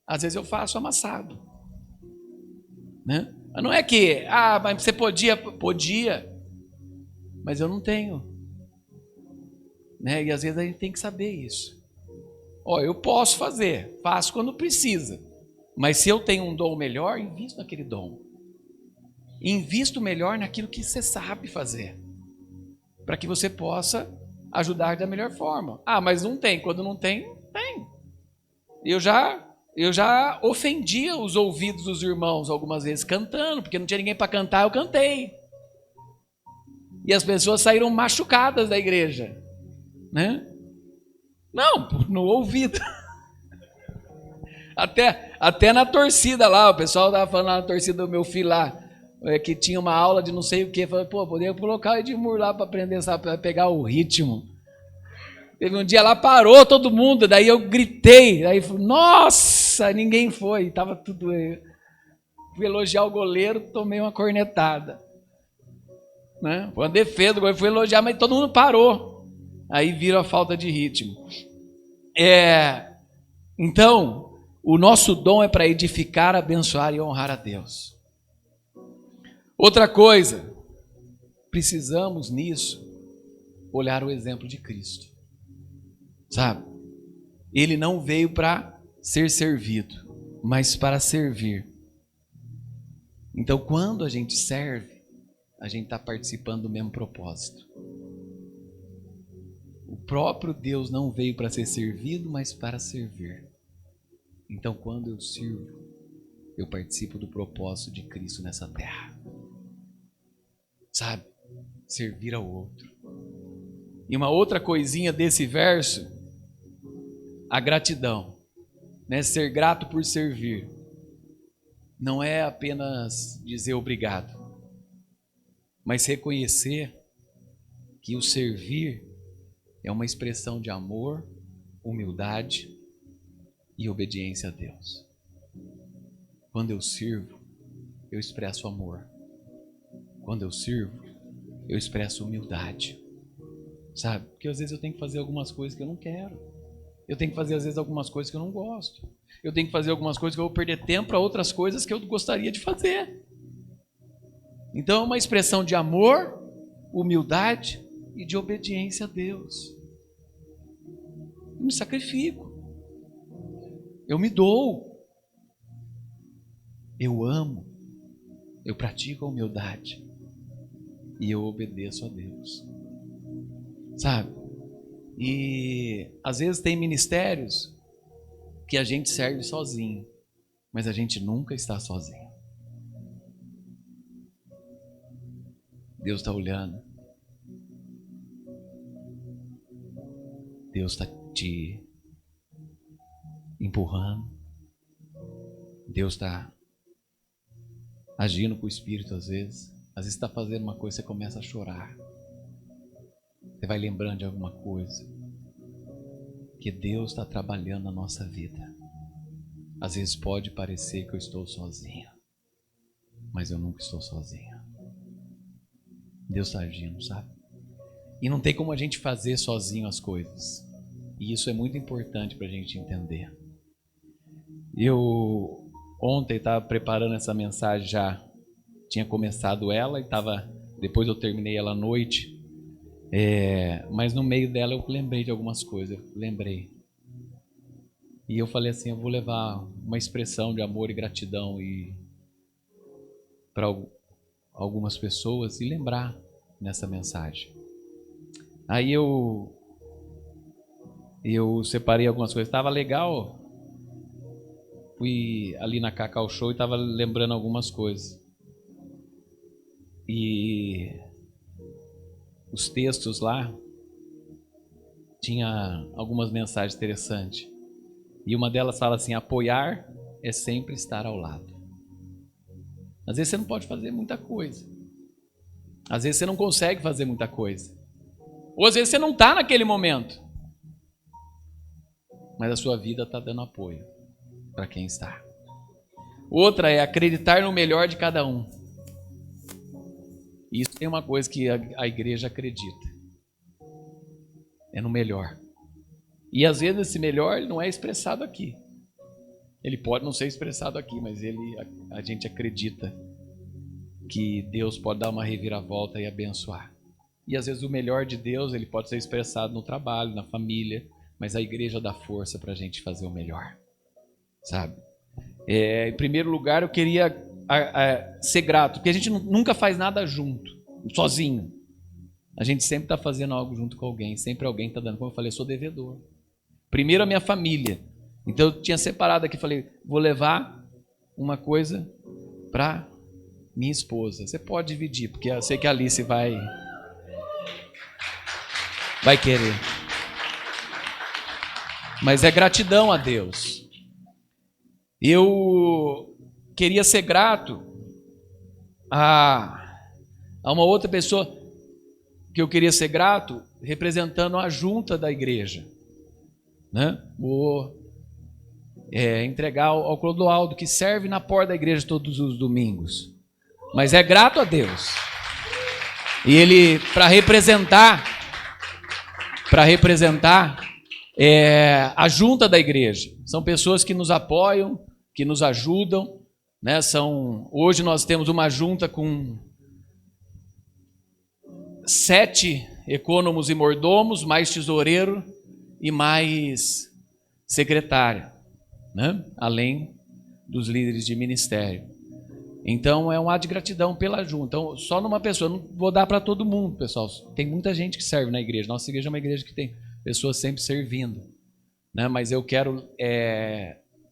Às vezes eu faço amassado. Né? Não é que, mas você podia, mas eu não tenho. Né? E às vezes a gente tem que saber isso. Eu posso fazer, faço quando precisa. Mas se eu tenho um dom melhor, invisto naquele dom. Invisto melhor naquilo que você sabe fazer. Para que você possa ajudar da melhor forma. Mas não tem. Quando não tem, tem. Eu já ofendia os ouvidos dos irmãos algumas vezes cantando, porque não tinha ninguém para cantar, eu cantei. E as pessoas saíram machucadas da igreja. Né? Não, no ouvido. Até na torcida lá, o pessoal estava falando lá na torcida do meu filho lá, que tinha uma aula de não sei o que, falei, poderia colocar o Edmur lá para aprender, sabe, para pegar o ritmo. Teve um dia lá, parou todo mundo, daí eu gritei, daí nossa, ninguém foi, estava tudo. Fui elogiar o goleiro, tomei uma cornetada. Né? Foi uma defesa, fui elogiar, mas todo mundo parou. Aí viram a falta de ritmo. Então, o nosso dom é para edificar, abençoar e honrar a Deus. Outra coisa, precisamos nisso olhar o exemplo de Cristo. Sabe? Ele não veio para ser servido, mas para servir. Então, quando a gente serve, a gente está participando do mesmo propósito. O próprio Deus não veio para ser servido, mas para servir. Então, quando eu sirvo, eu participo do propósito de Cristo nessa terra. Sabe? Servir ao outro. E uma outra coisinha desse verso, a gratidão. Né? Ser grato por servir. Não é apenas dizer obrigado, mas reconhecer que o servir é uma expressão de amor, humildade e obediência a Deus. Quando eu sirvo, eu expresso amor. Quando eu sirvo, eu expresso humildade. sabe? Porque às vezes eu tenho que fazer algumas coisas que eu não quero. Eu tenho que fazer às vezes algumas coisas que eu não gosto. Eu tenho que fazer algumas coisas que eu vou perder tempo para outras coisas que eu gostaria de fazer. Então é uma expressão de amor, humildade e de obediência a Deus. Eu me sacrifico. Eu me dou. Eu amo. Eu pratico a humildade. E eu obedeço a Deus. Sabe? E às vezes tem ministérios que a gente serve sozinho, mas a gente nunca está sozinho. Deus está olhando. Deus está te empurrando. Deus está agindo com o Espírito às vezes. Às vezes está fazendo uma coisa e você começa a chorar. Você vai lembrando de alguma coisa. Que Deus está trabalhando na nossa vida. Às vezes pode parecer que eu estou sozinho. Mas eu nunca estou sozinho. Deus está agindo, sabe? E não tem como a gente fazer sozinho as coisas. E isso é muito importante para a gente entender. Eu ontem estava preparando essa mensagem já. Tinha começado ela e estava... Depois eu terminei ela à noite. Mas no meio dela eu lembrei de algumas coisas. E eu falei assim, eu vou levar uma expressão de amor e gratidão para algumas pessoas e lembrar nessa mensagem. Aí eu separei algumas coisas. Estava legal. Fui ali na Cacau Show e estava lembrando algumas coisas. E os textos lá tinha algumas mensagens interessantes. E uma delas fala assim: apoiar é sempre estar ao lado. Às vezes você não pode fazer muita coisa. Às vezes você não consegue fazer muita coisa. Ou às vezes você não está naquele momento. Mas a sua vida está dando apoio para quem está. Outra é acreditar no melhor de cada um. Isso tem uma coisa que a igreja acredita. É no melhor. E às vezes esse melhor ele não é expressado aqui. Ele pode não ser expressado aqui, mas a gente acredita que Deus pode dar uma reviravolta e abençoar. E às vezes o melhor de Deus ele pode ser expressado no trabalho, na família, mas a igreja dá força para a gente fazer o melhor. Sabe? Em primeiro lugar, eu queria ser grato, porque a gente nunca faz nada junto, sozinho. A gente sempre está fazendo algo junto com alguém, sempre alguém está dando. Como eu falei, eu sou devedor. Primeiro a minha família. Então eu tinha separado aqui, falei, vou levar uma coisa para minha esposa. Você pode dividir, porque eu sei que a Alice vai querer. Mas é gratidão a Deus. Eu queria ser grato a uma outra pessoa que eu queria ser grato, representando a junta da igreja. Né? Vou entregar ao Clodoaldo, que serve na porta da igreja todos os domingos. Mas é grato a Deus. E ele, para representar a junta da igreja. São pessoas que nos apoiam, que nos ajudam. Né? Hoje nós temos uma junta com 7 ecônomos e mordomos, mais tesoureiro e mais secretária, né? Além dos líderes de ministério. Então é um ato de gratidão pela junta. Então, só numa pessoa, não vou dar para todo mundo, pessoal. Tem muita gente que serve na igreja. Nossa igreja é uma igreja que tem pessoas sempre servindo, né? Mas eu quero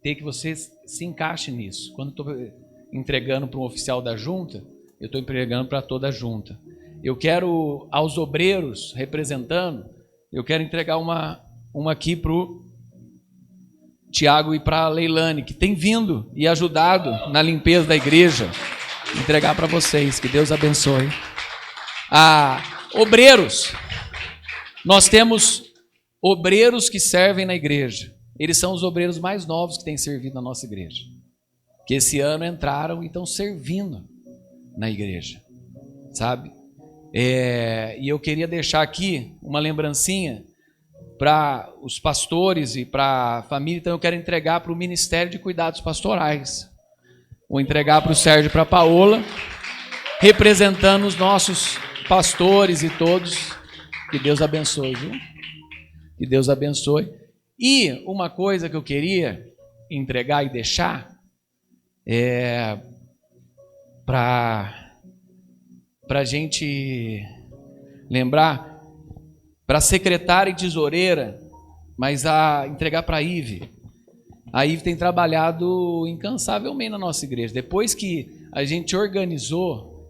ter que vocês se encaixem nisso. Quando estou entregando para um oficial da junta, eu estou entregando para toda a junta. Eu quero, aos obreiros representando, eu quero entregar uma aqui para o Tiago e para a Leilane, que tem vindo e ajudado na limpeza da igreja. Entregar para vocês, que Deus abençoe. Obreiros, nós temos obreiros que servem na igreja. Eles são os obreiros mais novos que têm servido na nossa igreja. Que esse ano entraram e estão servindo na igreja. Sabe? E eu queria deixar aqui uma lembrancinha para os pastores e para a família. Então eu quero entregar para o Ministério de Cuidados Pastorais. Vou entregar para o Sérgio e para a Paola, representando os nossos pastores e todos. Que Deus abençoe, viu? Que Deus abençoe. E uma coisa que eu queria entregar e deixar para a gente lembrar, para a secretária e tesoureira, mas a entregar para a Ive. A Ive tem trabalhado incansavelmente na nossa igreja. Depois que a gente organizou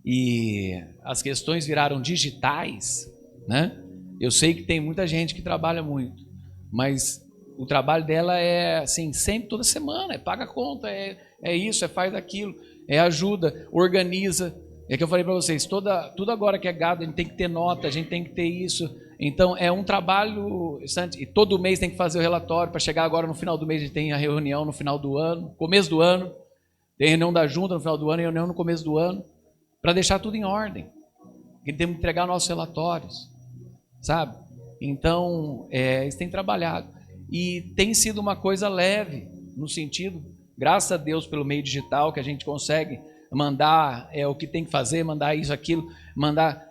e as questões viraram digitais, né? Eu sei que tem muita gente que trabalha muito, mas o trabalho dela é assim, sempre, toda semana, paga a conta, é isso, faz aquilo, ajuda, organiza. É que eu falei para vocês, tudo agora que é gado, a gente tem que ter nota, a gente tem que ter isso. Então é um trabalho, e todo mês tem que fazer o relatório, para chegar agora no final do mês a gente tem a reunião no final do ano, começo do ano, tem reunião da junta no final do ano e reunião no começo do ano, para deixar tudo em ordem. Porque temos que entregar nossos relatórios, sabe? Então, eles têm trabalhado. E tem sido uma coisa leve, no sentido, graças a Deus pelo meio digital, que a gente consegue mandar o que tem que fazer, mandar isso, aquilo, mandar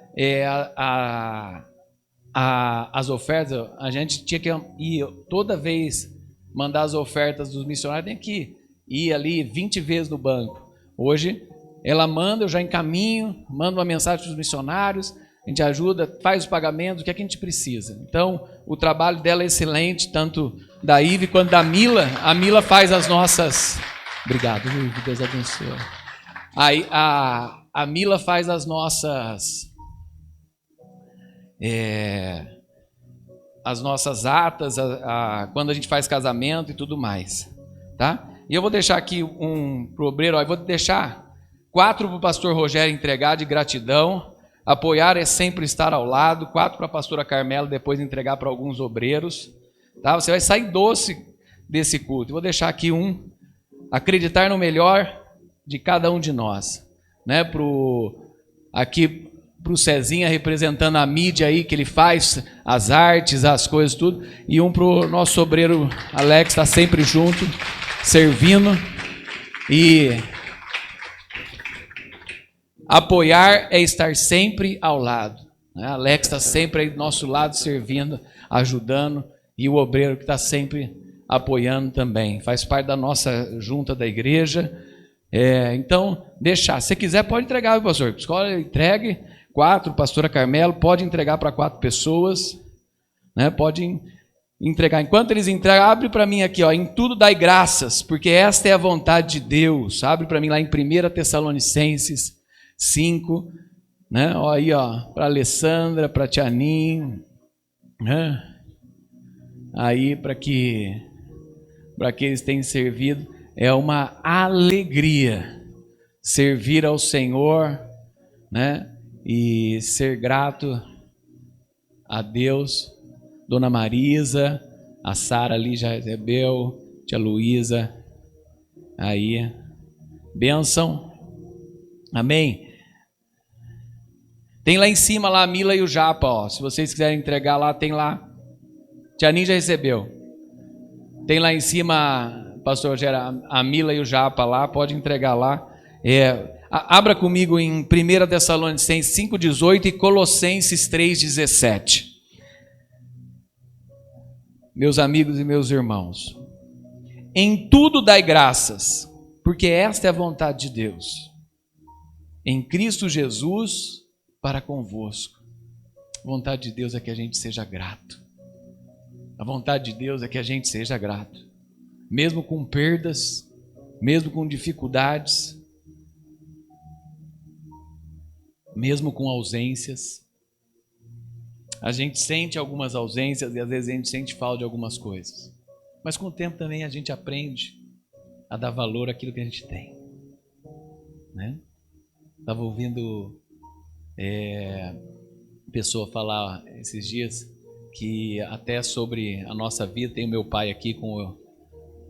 as ofertas. A gente tinha que ir toda vez mandar as ofertas dos missionários, tem que ir ali 20 vezes no banco. Hoje ela manda, eu já encaminho, mando uma mensagem para os missionários, a gente ajuda, faz os pagamentos, o que é que a gente precisa. Então o trabalho dela é excelente, tanto da Ive quanto da Mila. A Mila faz as nossas... Obrigado, Ive, Deus abençoe. Aí a Mila faz as nossas atas, quando a gente faz casamento e tudo mais, tá? E eu vou deixar aqui pro obreiro, eu vou deixar 4 para o pastor Rogério entregar de gratidão. Apoiar é sempre estar ao lado. 4 para a pastora Carmela, depois entregar para alguns obreiros, tá? Você vai sair doce desse culto. Eu vou deixar aqui acreditar no melhor de cada um de nós, né? Aqui pro Cezinha, representando a mídia aí, que ele faz as artes, as coisas, tudo, e pro nosso obreiro Alex, está sempre junto, servindo. E apoiar é estar sempre ao lado, né? Alex está sempre aí do nosso lado, servindo, ajudando, e o obreiro que está sempre apoiando também, faz parte da nossa junta da igreja. Então, deixar. Se quiser, pode entregar, pastor. Escola, entregue 4, pastora Carmelo, pode entregar para 4 pessoas, né? Pode entregar. Enquanto eles entregam, abre para mim aqui, ó, em tudo dai graças, porque esta é a vontade de Deus. Abre para mim lá em 1 Tessalonicenses 5, né? Ó, aí, ó, para Alessandra, para Tianinho, né? Aí para que eles tenham servido. É uma alegria servir ao Senhor, né? E ser grato a Deus. Dona Marisa, a Sara ali já recebeu, tia Luísa, aí, bênção, amém? Tem lá em cima lá a Mila e o Japa, ó. Se vocês quiserem entregar lá, tem lá. Tia Ninja recebeu. Tem lá em cima, pastor Rogério, a Mila e o Japa lá, pode entregar lá. Abra comigo em 1 Tessalonicenses 5,18 e Colossenses 3,17. Meus amigos e meus irmãos, em tudo dai graças, porque esta é a vontade de Deus, em Cristo Jesus para convosco. A vontade de Deus é que a gente seja grato. A vontade de Deus é que a gente seja grato, mesmo com perdas, mesmo com dificuldades, mesmo com ausências. A gente sente algumas ausências e às vezes a gente sente falta de algumas coisas, mas com o tempo também a gente aprende a dar valor àquilo que a gente tem, né? Estava ouvindo pessoa falar esses dias que até sobre a nossa vida, tem o meu pai aqui com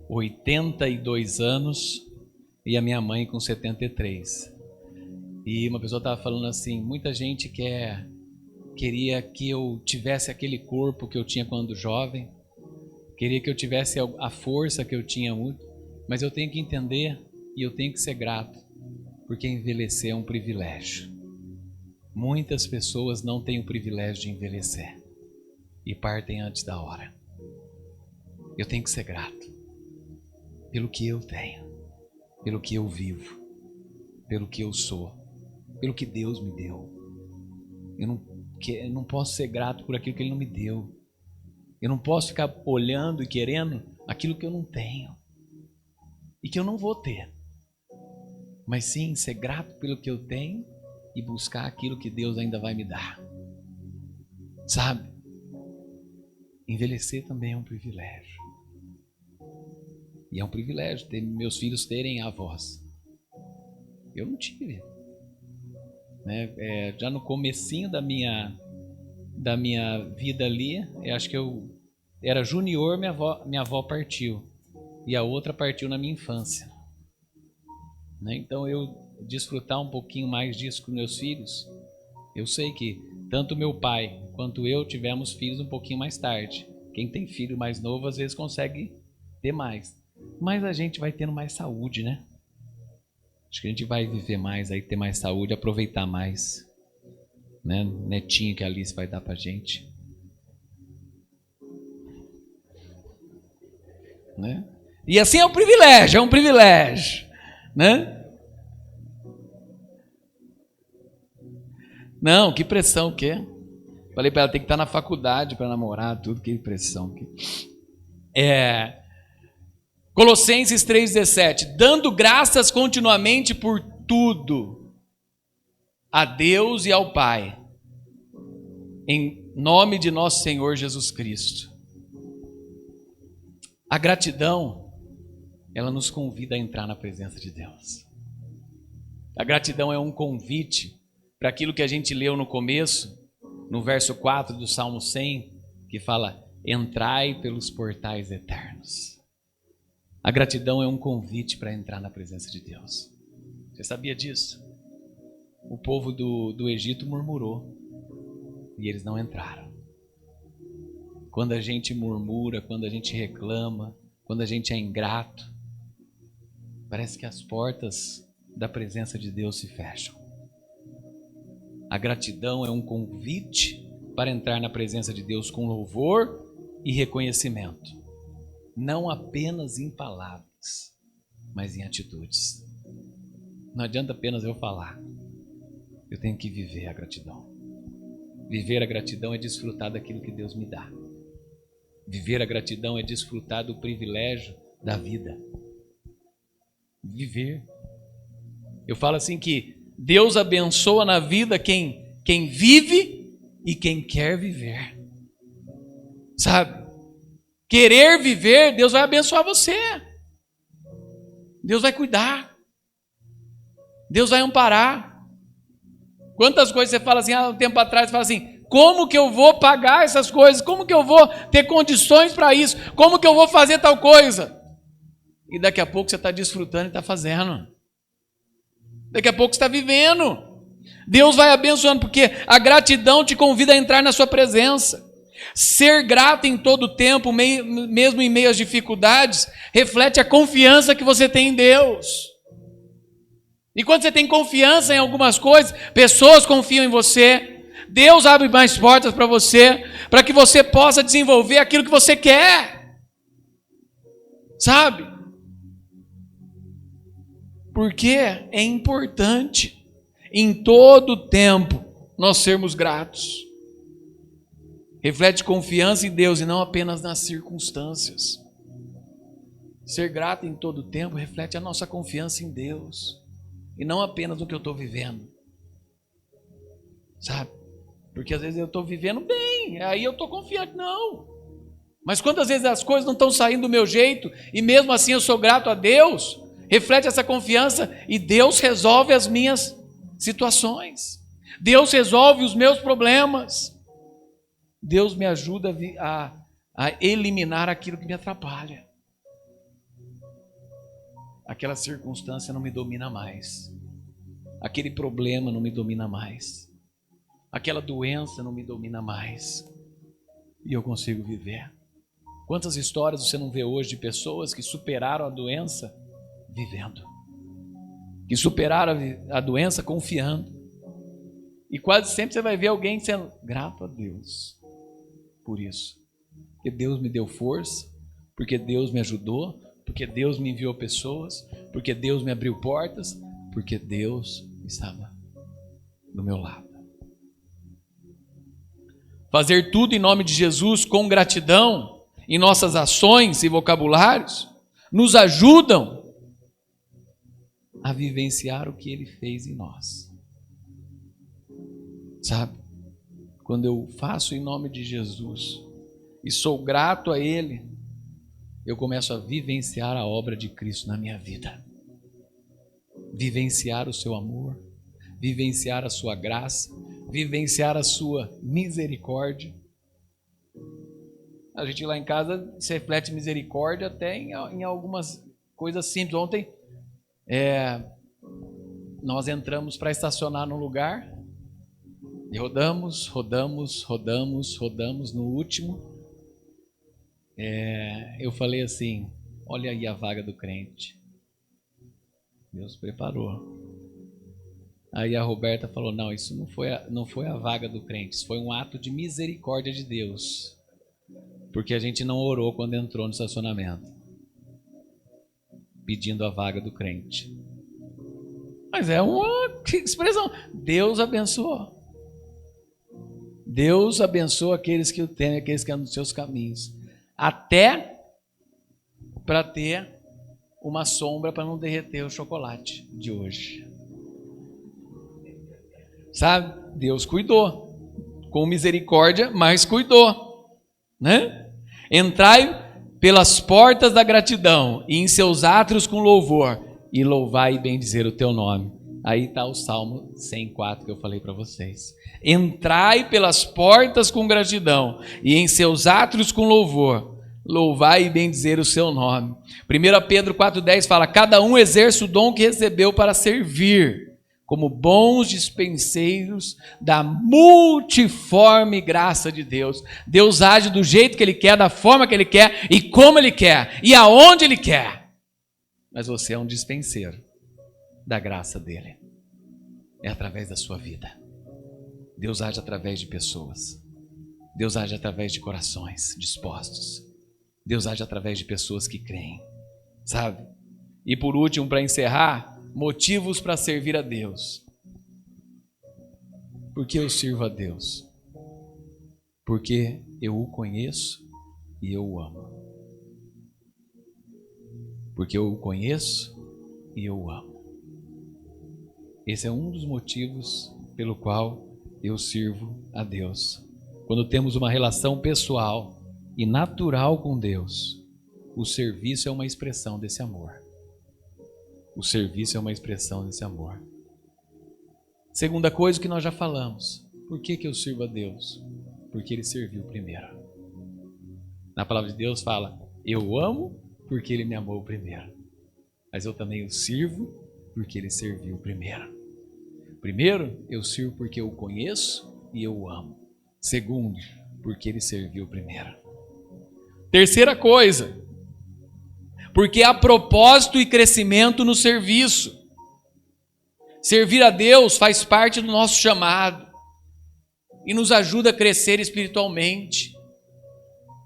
82 anos e a minha mãe com 73. E uma pessoa estava falando assim, muita gente queria que eu tivesse aquele corpo que eu tinha quando jovem, queria que eu tivesse a força que eu tinha muito, mas eu tenho que entender e eu tenho que ser grato, porque envelhecer é um privilégio. Muitas pessoas não têm o privilégio de envelhecer e partem antes da hora. Eu tenho que ser grato pelo que eu tenho, pelo que eu vivo, pelo que eu sou, pelo que Deus me deu. Eu não posso ser grato por aquilo que Ele não me deu. Eu não posso ficar olhando e querendo aquilo que eu não tenho e que eu não vou ter. Mas sim, ser grato pelo que eu tenho e buscar aquilo que Deus ainda vai me dar. Sabe? Envelhecer também é um privilégio. E é um privilégio ter meus filhos terem avós. Eu não tive. Né? Já no comecinho da minha vida ali, eu acho que eu era junior, minha avó partiu. E a outra partiu na minha infância. Né? Então eu desfrutar um pouquinho mais disso com meus filhos, eu sei que tanto meu pai quanto eu tivemos filhos um pouquinho mais tarde. Quem tem filho mais novo às vezes consegue ter mais. Mas a gente vai tendo mais saúde, né? Acho que a gente vai viver mais, aí ter mais saúde, aproveitar mais. Né? Netinho que a Alice vai dar pra gente. Né? E assim é um privilégio, né? Não, que pressão que é. Falei para ela, tem que estar na faculdade para namorar, tudo, que pressão. Colossenses 3,17, dando graças continuamente por tudo a Deus e ao Pai, em nome de nosso Senhor Jesus Cristo. A gratidão, ela nos convida a entrar na presença de Deus. A gratidão é um convite para aquilo que a gente leu no começo, no verso 4 do Salmo 100, que fala, entrai pelos portais eternos. A gratidão é um convite para entrar na presença de Deus. Você sabia disso? O povo do Egito murmurou e eles não entraram. Quando a gente murmura, quando a gente reclama, quando a gente é ingrato, parece que as portas da presença de Deus se fecham. A gratidão é um convite para entrar na presença de Deus com louvor e reconhecimento. Não apenas em palavras, mas em atitudes. Não adianta apenas eu falar. Eu tenho que viver a gratidão. Viver a gratidão é desfrutar daquilo que Deus me dá. Viver a gratidão é desfrutar do privilégio da vida. Viver. Eu falo assim que Deus abençoa na vida quem vive e quem quer viver. Sabe? Querer viver, Deus vai abençoar você. Deus vai cuidar. Deus vai amparar. Quantas coisas você fala assim, um tempo atrás, você fala assim, como que eu vou pagar essas coisas? Como que eu vou ter condições para isso? Como que eu vou fazer tal coisa? E daqui a pouco você está desfrutando e está fazendo. Daqui a pouco você está vivendo. Deus vai abençoando, porque a gratidão te convida a entrar na sua presença. Ser grato em todo tempo, mesmo em meio às dificuldades, reflete a confiança que você tem em Deus. E quando você tem confiança em algumas coisas, pessoas confiam em você, Deus abre mais portas para você, para que você possa desenvolver aquilo que você quer. Sabe? Porque é importante, em todo tempo, nós sermos gratos. Reflete confiança em Deus e não apenas nas circunstâncias. Ser grato em todo tempo reflete a nossa confiança em Deus e não apenas no que eu estou vivendo. Sabe? Porque às vezes eu estou vivendo bem, aí eu estou confiante. Não. Mas quantas vezes as coisas não estão saindo do meu jeito e mesmo assim eu sou grato a Deus, reflete essa confiança e Deus resolve as minhas situações. Deus resolve os meus problemas. Deus me ajuda a eliminar aquilo que me atrapalha. Aquela circunstância não me domina mais. aquele problema não me domina mais, aquela doença não me domina mais, e eu consigo viver. Quantas histórias você não vê hoje de pessoas que superaram a doença vivendo, que superaram a doença confiando, e quase sempre você vai ver alguém sendo grato a Deus por isso, porque Deus me deu força, porque Deus me ajudou, porque Deus me enviou pessoas, porque Deus me abriu portas, porque Deus estava do meu lado. Fazer tudo em nome de Jesus com gratidão em nossas ações e vocabulários nos ajudam a vivenciar o que Ele fez em nós. Sabe? Quando eu faço em nome de Jesus e sou grato a Ele, eu começo a vivenciar a obra de Cristo na minha vida. Vivenciar o seu amor, vivenciar a sua graça, vivenciar a sua misericórdia. A gente lá em casa se reflete misericórdia até em algumas coisas simples. Ontem nós entramos para estacionar num lugar e rodamos. No último, eu falei assim: olha aí a vaga do crente. Deus preparou. Aí a Roberta falou: não, isso não foi a vaga do crente, isso foi um ato de misericórdia de Deus, porque a gente não orou quando entrou no estacionamento, pedindo a vaga do crente. Mas é uma expressão. Deus abençoou. Deus abençoa aqueles que o temem, aqueles que andam nos seus caminhos, até para ter uma sombra para não derreter o chocolate de hoje. Sabe? Deus cuidou. Com misericórdia, mas cuidou. Né? Entrai pelas portas da gratidão e em seus átrios com louvor, e louvai e bendizer o teu nome. Aí está o Salmo 104 que eu falei para vocês. Entrai pelas portas com gratidão e em seus átrios com louvor, louvai e bendizer o seu nome. 1 Pedro 4,10 fala: cada um exerce o dom que recebeu para servir, como bons dispenseiros da multiforme graça de Deus. Deus age do jeito que Ele quer, da forma que Ele quer e como Ele quer e aonde Ele quer. Mas você é um dispenseiro da graça dEle. É através da sua vida. Deus age através de pessoas. Deus age através de corações dispostos. Deus age através de pessoas que creem. Sabe? E por último, para encerrar, motivos para servir a Deus. Por que eu sirvo a Deus? Porque eu o conheço e eu o amo. Porque eu o conheço e eu o amo. Esse é um dos motivos pelo qual eu sirvo a Deus. Quando temos uma relação pessoal e natural com Deus, o serviço é uma expressão desse amor. O serviço é uma expressão desse amor. Segunda coisa que nós já falamos. Por que eu sirvo a Deus? Porque Ele serviu primeiro. Na palavra de Deus fala: eu amo porque Ele me amou primeiro. Mas eu também o sirvo porque Ele serviu primeiro. Primeiro, eu sirvo porque eu o conheço e eu o amo. Segundo, porque Ele serviu primeiro. Terceira coisa, porque há propósito e crescimento no serviço. Servir a Deus faz parte do nosso chamado e nos ajuda a crescer espiritualmente.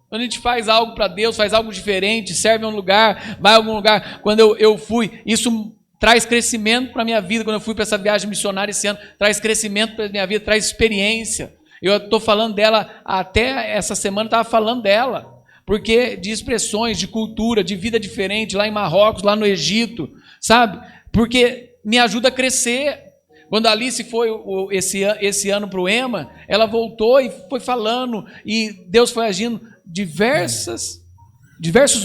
Quando a gente faz algo para Deus, faz algo diferente, serve a um lugar, vai a algum lugar. Quando eu fui, isso traz crescimento para a minha vida. Quando eu fui para essa viagem missionária esse ano, traz crescimento para a minha vida, traz experiência. Eu estou falando dela, até essa semana estava falando dela. Porque de expressões, de cultura, de vida diferente, lá em Marrocos, lá no Egito, sabe? Porque me ajuda a crescer. Quando a Alice foi esse ano para o EMA, ela voltou e foi falando, e Deus foi agindo diversos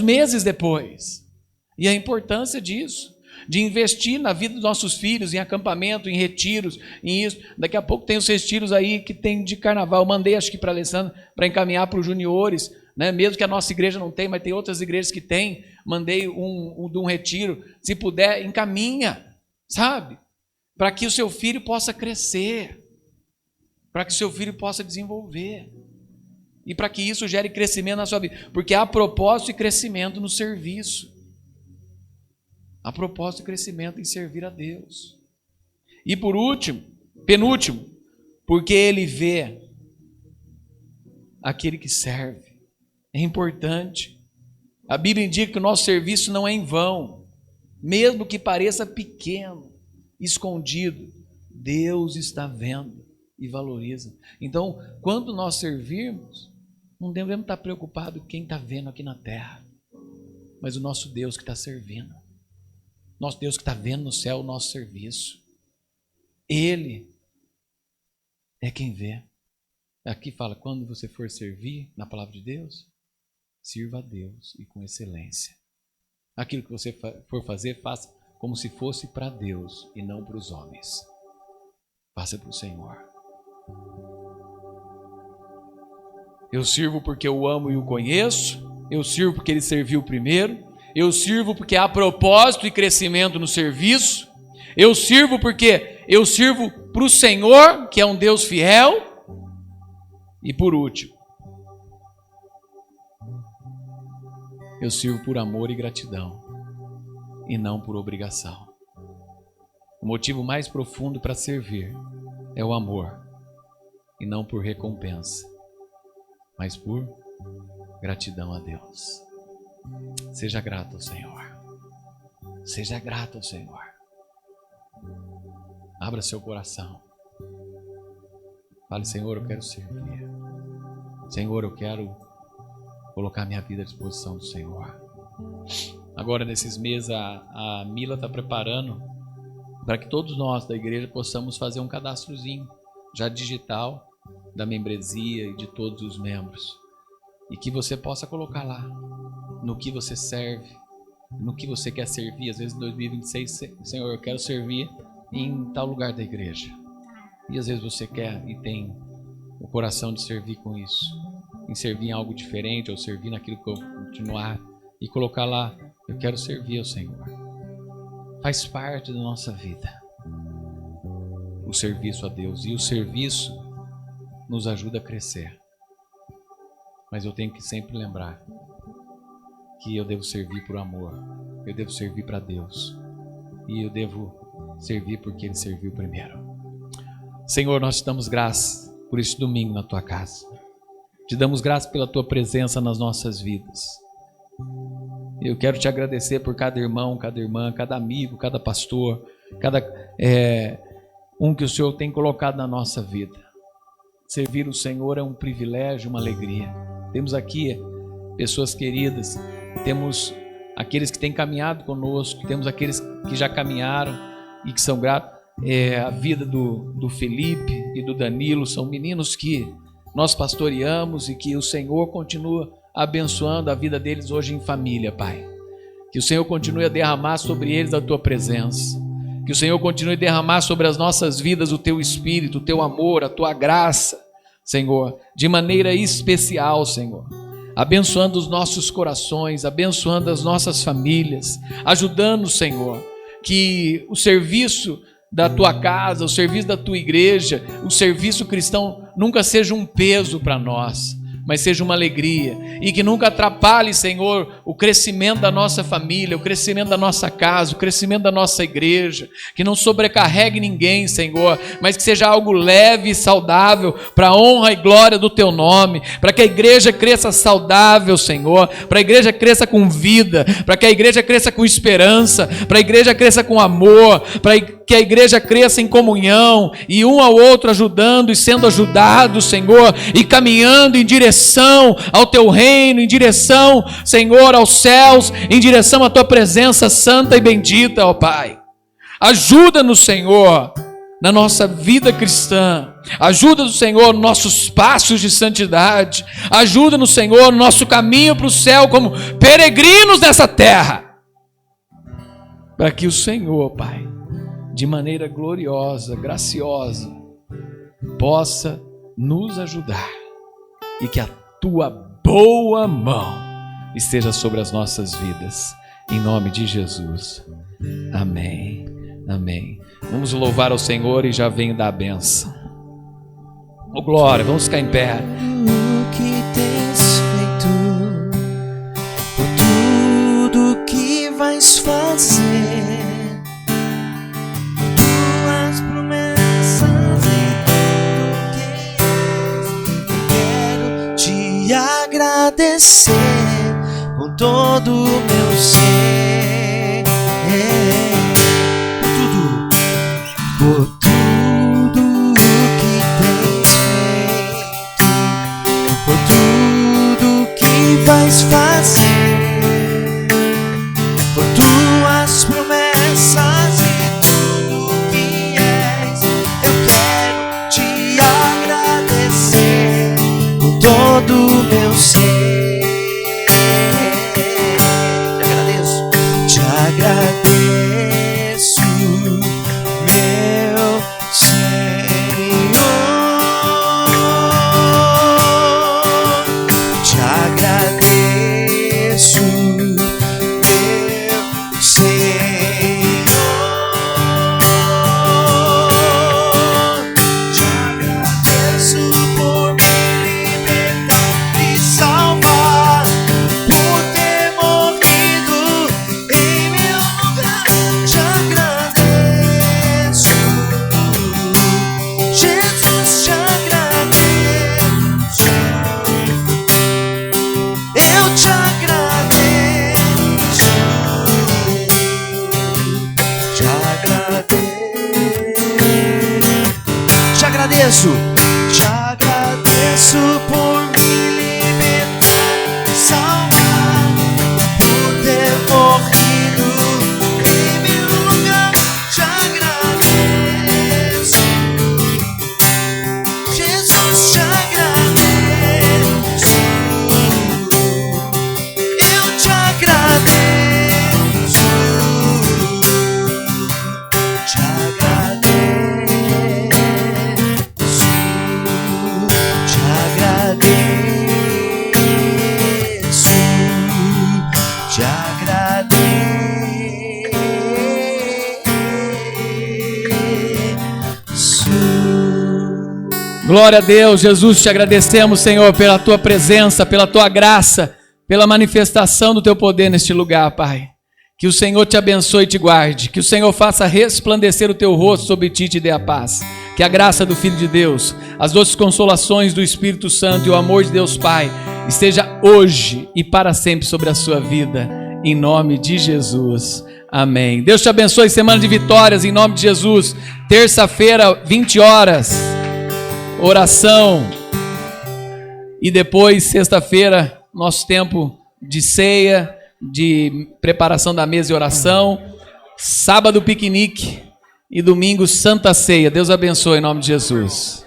meses depois. E a importância disso, de investir na vida dos nossos filhos, em acampamento, em retiros, em isso. Daqui a pouco tem os retiros aí que tem de carnaval. Eu mandei, acho que para a Alessandra, para encaminhar para os juniores, né? Mesmo que a nossa igreja não tem, mas tem outras igrejas que tem. Mandei de um retiro. Se puder, encaminha, sabe? para que o seu filho possa crescer, para que o seu filho possa desenvolver, e para que isso gere crescimento na sua vida, porque há propósito e crescimento no serviço, há propósito e crescimento em servir a Deus. E por último, penúltimo, porque ele vê aquele que serve. É importante. A Bíblia indica que o nosso serviço não é em vão, mesmo que pareça pequeno, escondido, Deus está vendo e valoriza. Então, quando nós servirmos, não devemos estar preocupados com quem está vendo aqui na terra, mas o nosso Deus que está servindo, nosso Deus que está vendo no céu o nosso serviço. Ele é quem vê. Aqui fala, quando você for servir na palavra de Deus, sirva a Deus e com excelência. Aquilo que você for fazer, faça como se fosse para Deus e não para os homens. Faça para o Senhor. Eu sirvo porque eu amo e o conheço. Eu sirvo porque ele serviu primeiro. Eu sirvo porque há propósito e crescimento no serviço. Eu sirvo porque eu sirvo para o Senhor, que é um Deus fiel. E por último, eu sirvo por amor e gratidão, e não por obrigação. O motivo mais profundo para servir é o amor, e não por recompensa, mas por gratidão a Deus. Seja grato ao Senhor. Seja grato ao Senhor. Abra seu coração. Fale, Senhor, eu quero servir. Senhor, eu quero colocar minha vida à disposição do Senhor. Agora, nesses meses, a Mila está preparando para que todos nós da igreja possamos fazer um cadastrozinho, já digital, da membresia e de todos os membros. E que você possa colocar lá no que você serve, no que você quer servir. Às vezes em 2026, Senhor, eu quero servir em tal lugar da igreja. E às vezes você quer e tem o coração de servir com isso, em servir em algo diferente, ou servir naquilo que eu vou continuar, e colocar lá, eu quero servir ao Senhor. Faz parte da nossa vida o serviço a Deus, e o serviço nos ajuda a crescer. Mas eu tenho que sempre lembrar que eu devo servir por amor, eu devo servir para Deus, e eu devo servir porque Ele serviu primeiro. Senhor, nós te damos graças por este domingo na Tua casa. Te damos graças pela Tua presença nas nossas vidas. Eu quero te agradecer por cada irmão, cada irmã, cada amigo, cada pastor, cada um que o Senhor tem colocado na nossa vida. Servir o Senhor é um privilégio, uma alegria. Temos aqui pessoas queridas, temos aqueles que têm caminhado conosco, temos aqueles que já caminharam e que são gratos. A vida do Felipe e do Danilo são meninos que nós pastoreamos e que o Senhor continua abençoando a vida deles hoje em família, Pai. Que o Senhor continue a derramar sobre eles a Tua presença. Que o Senhor continue a derramar sobre as nossas vidas o Teu Espírito, o Teu amor, a Tua graça, Senhor, de maneira especial, Senhor. Abençoando os nossos corações, abençoando as nossas famílias, ajudando, Senhor, que o serviço da Tua casa, o serviço da Tua igreja, o serviço cristão nunca seja um peso para nós, mas seja uma alegria, e que nunca atrapalhe, Senhor, o crescimento da nossa família, o crescimento da nossa casa, o crescimento da nossa igreja, que não sobrecarregue ninguém, Senhor, mas que seja algo leve e saudável para a honra e glória do Teu nome, para que a igreja cresça saudável, Senhor, para a igreja cresça com vida, para que a igreja cresça com esperança, para a igreja cresça com amor, para que a igreja cresça em comunhão, e um ao outro ajudando e sendo ajudado, Senhor, e caminhando em direção ao Teu reino, em direção, Senhor, aos céus, em direção à Tua presença santa e bendita, ó Pai. Ajuda-nos, Senhor, na nossa vida cristã. Ajuda-nos, Senhor, nos nossos passos de santidade. Ajuda-nos, Senhor, no nosso caminho para o céu como peregrinos nessa terra. Para que o Senhor, Pai, de maneira gloriosa, graciosa, possa nos ajudar, e que a Tua boa mão esteja sobre as nossas vidas, em nome de Jesus. Amém. Amém. Vamos louvar ao Senhor e já venho dar a benção. Oh, glória, vamos ficar em pé. O que tens feito, por tudo que vais fazer, tuas promessas e tudo que és, eu quero te agradecer com todo o meu ser, por tudo que tens feito, por tudo que vais fazer, por tuas promessas e tudo que és, eu quero te agradecer com todo o meu ser. Te agradeço, meu Senhor, te agradeço, meu Senhor, te agradeço por me libertar e salvar, por ter morrido em meu lugar. Te agradeço, Jesus, te agradeço, eu te agradeço, te agradeço, te agradeço por me libertar, salvar, por ter morrido em meu lugar. Te agradeço, Jesus, te agradeço, eu te agradeço, te agradeço, te agradeço, te agradeço. Glória a Deus, Jesus, te agradecemos, Senhor, pela tua presença, pela tua graça, pela manifestação do teu poder neste lugar, Pai. Que o Senhor te abençoe e te guarde, que o Senhor faça resplandecer o teu rosto sobre ti e te dê a paz. Que a graça do Filho de Deus, as doces consolações do Espírito Santo e o amor de Deus Pai esteja hoje e para sempre sobre a sua vida, em nome de Jesus. Amém. Deus te abençoe, semana de vitórias, em nome de Jesus. Terça-feira, 20 horas, oração. E depois, sexta-feira, nosso tempo de ceia, de preparação da mesa e oração. Sábado, piquenique. E domingo, Santa Ceia. Deus abençoe em nome de Jesus.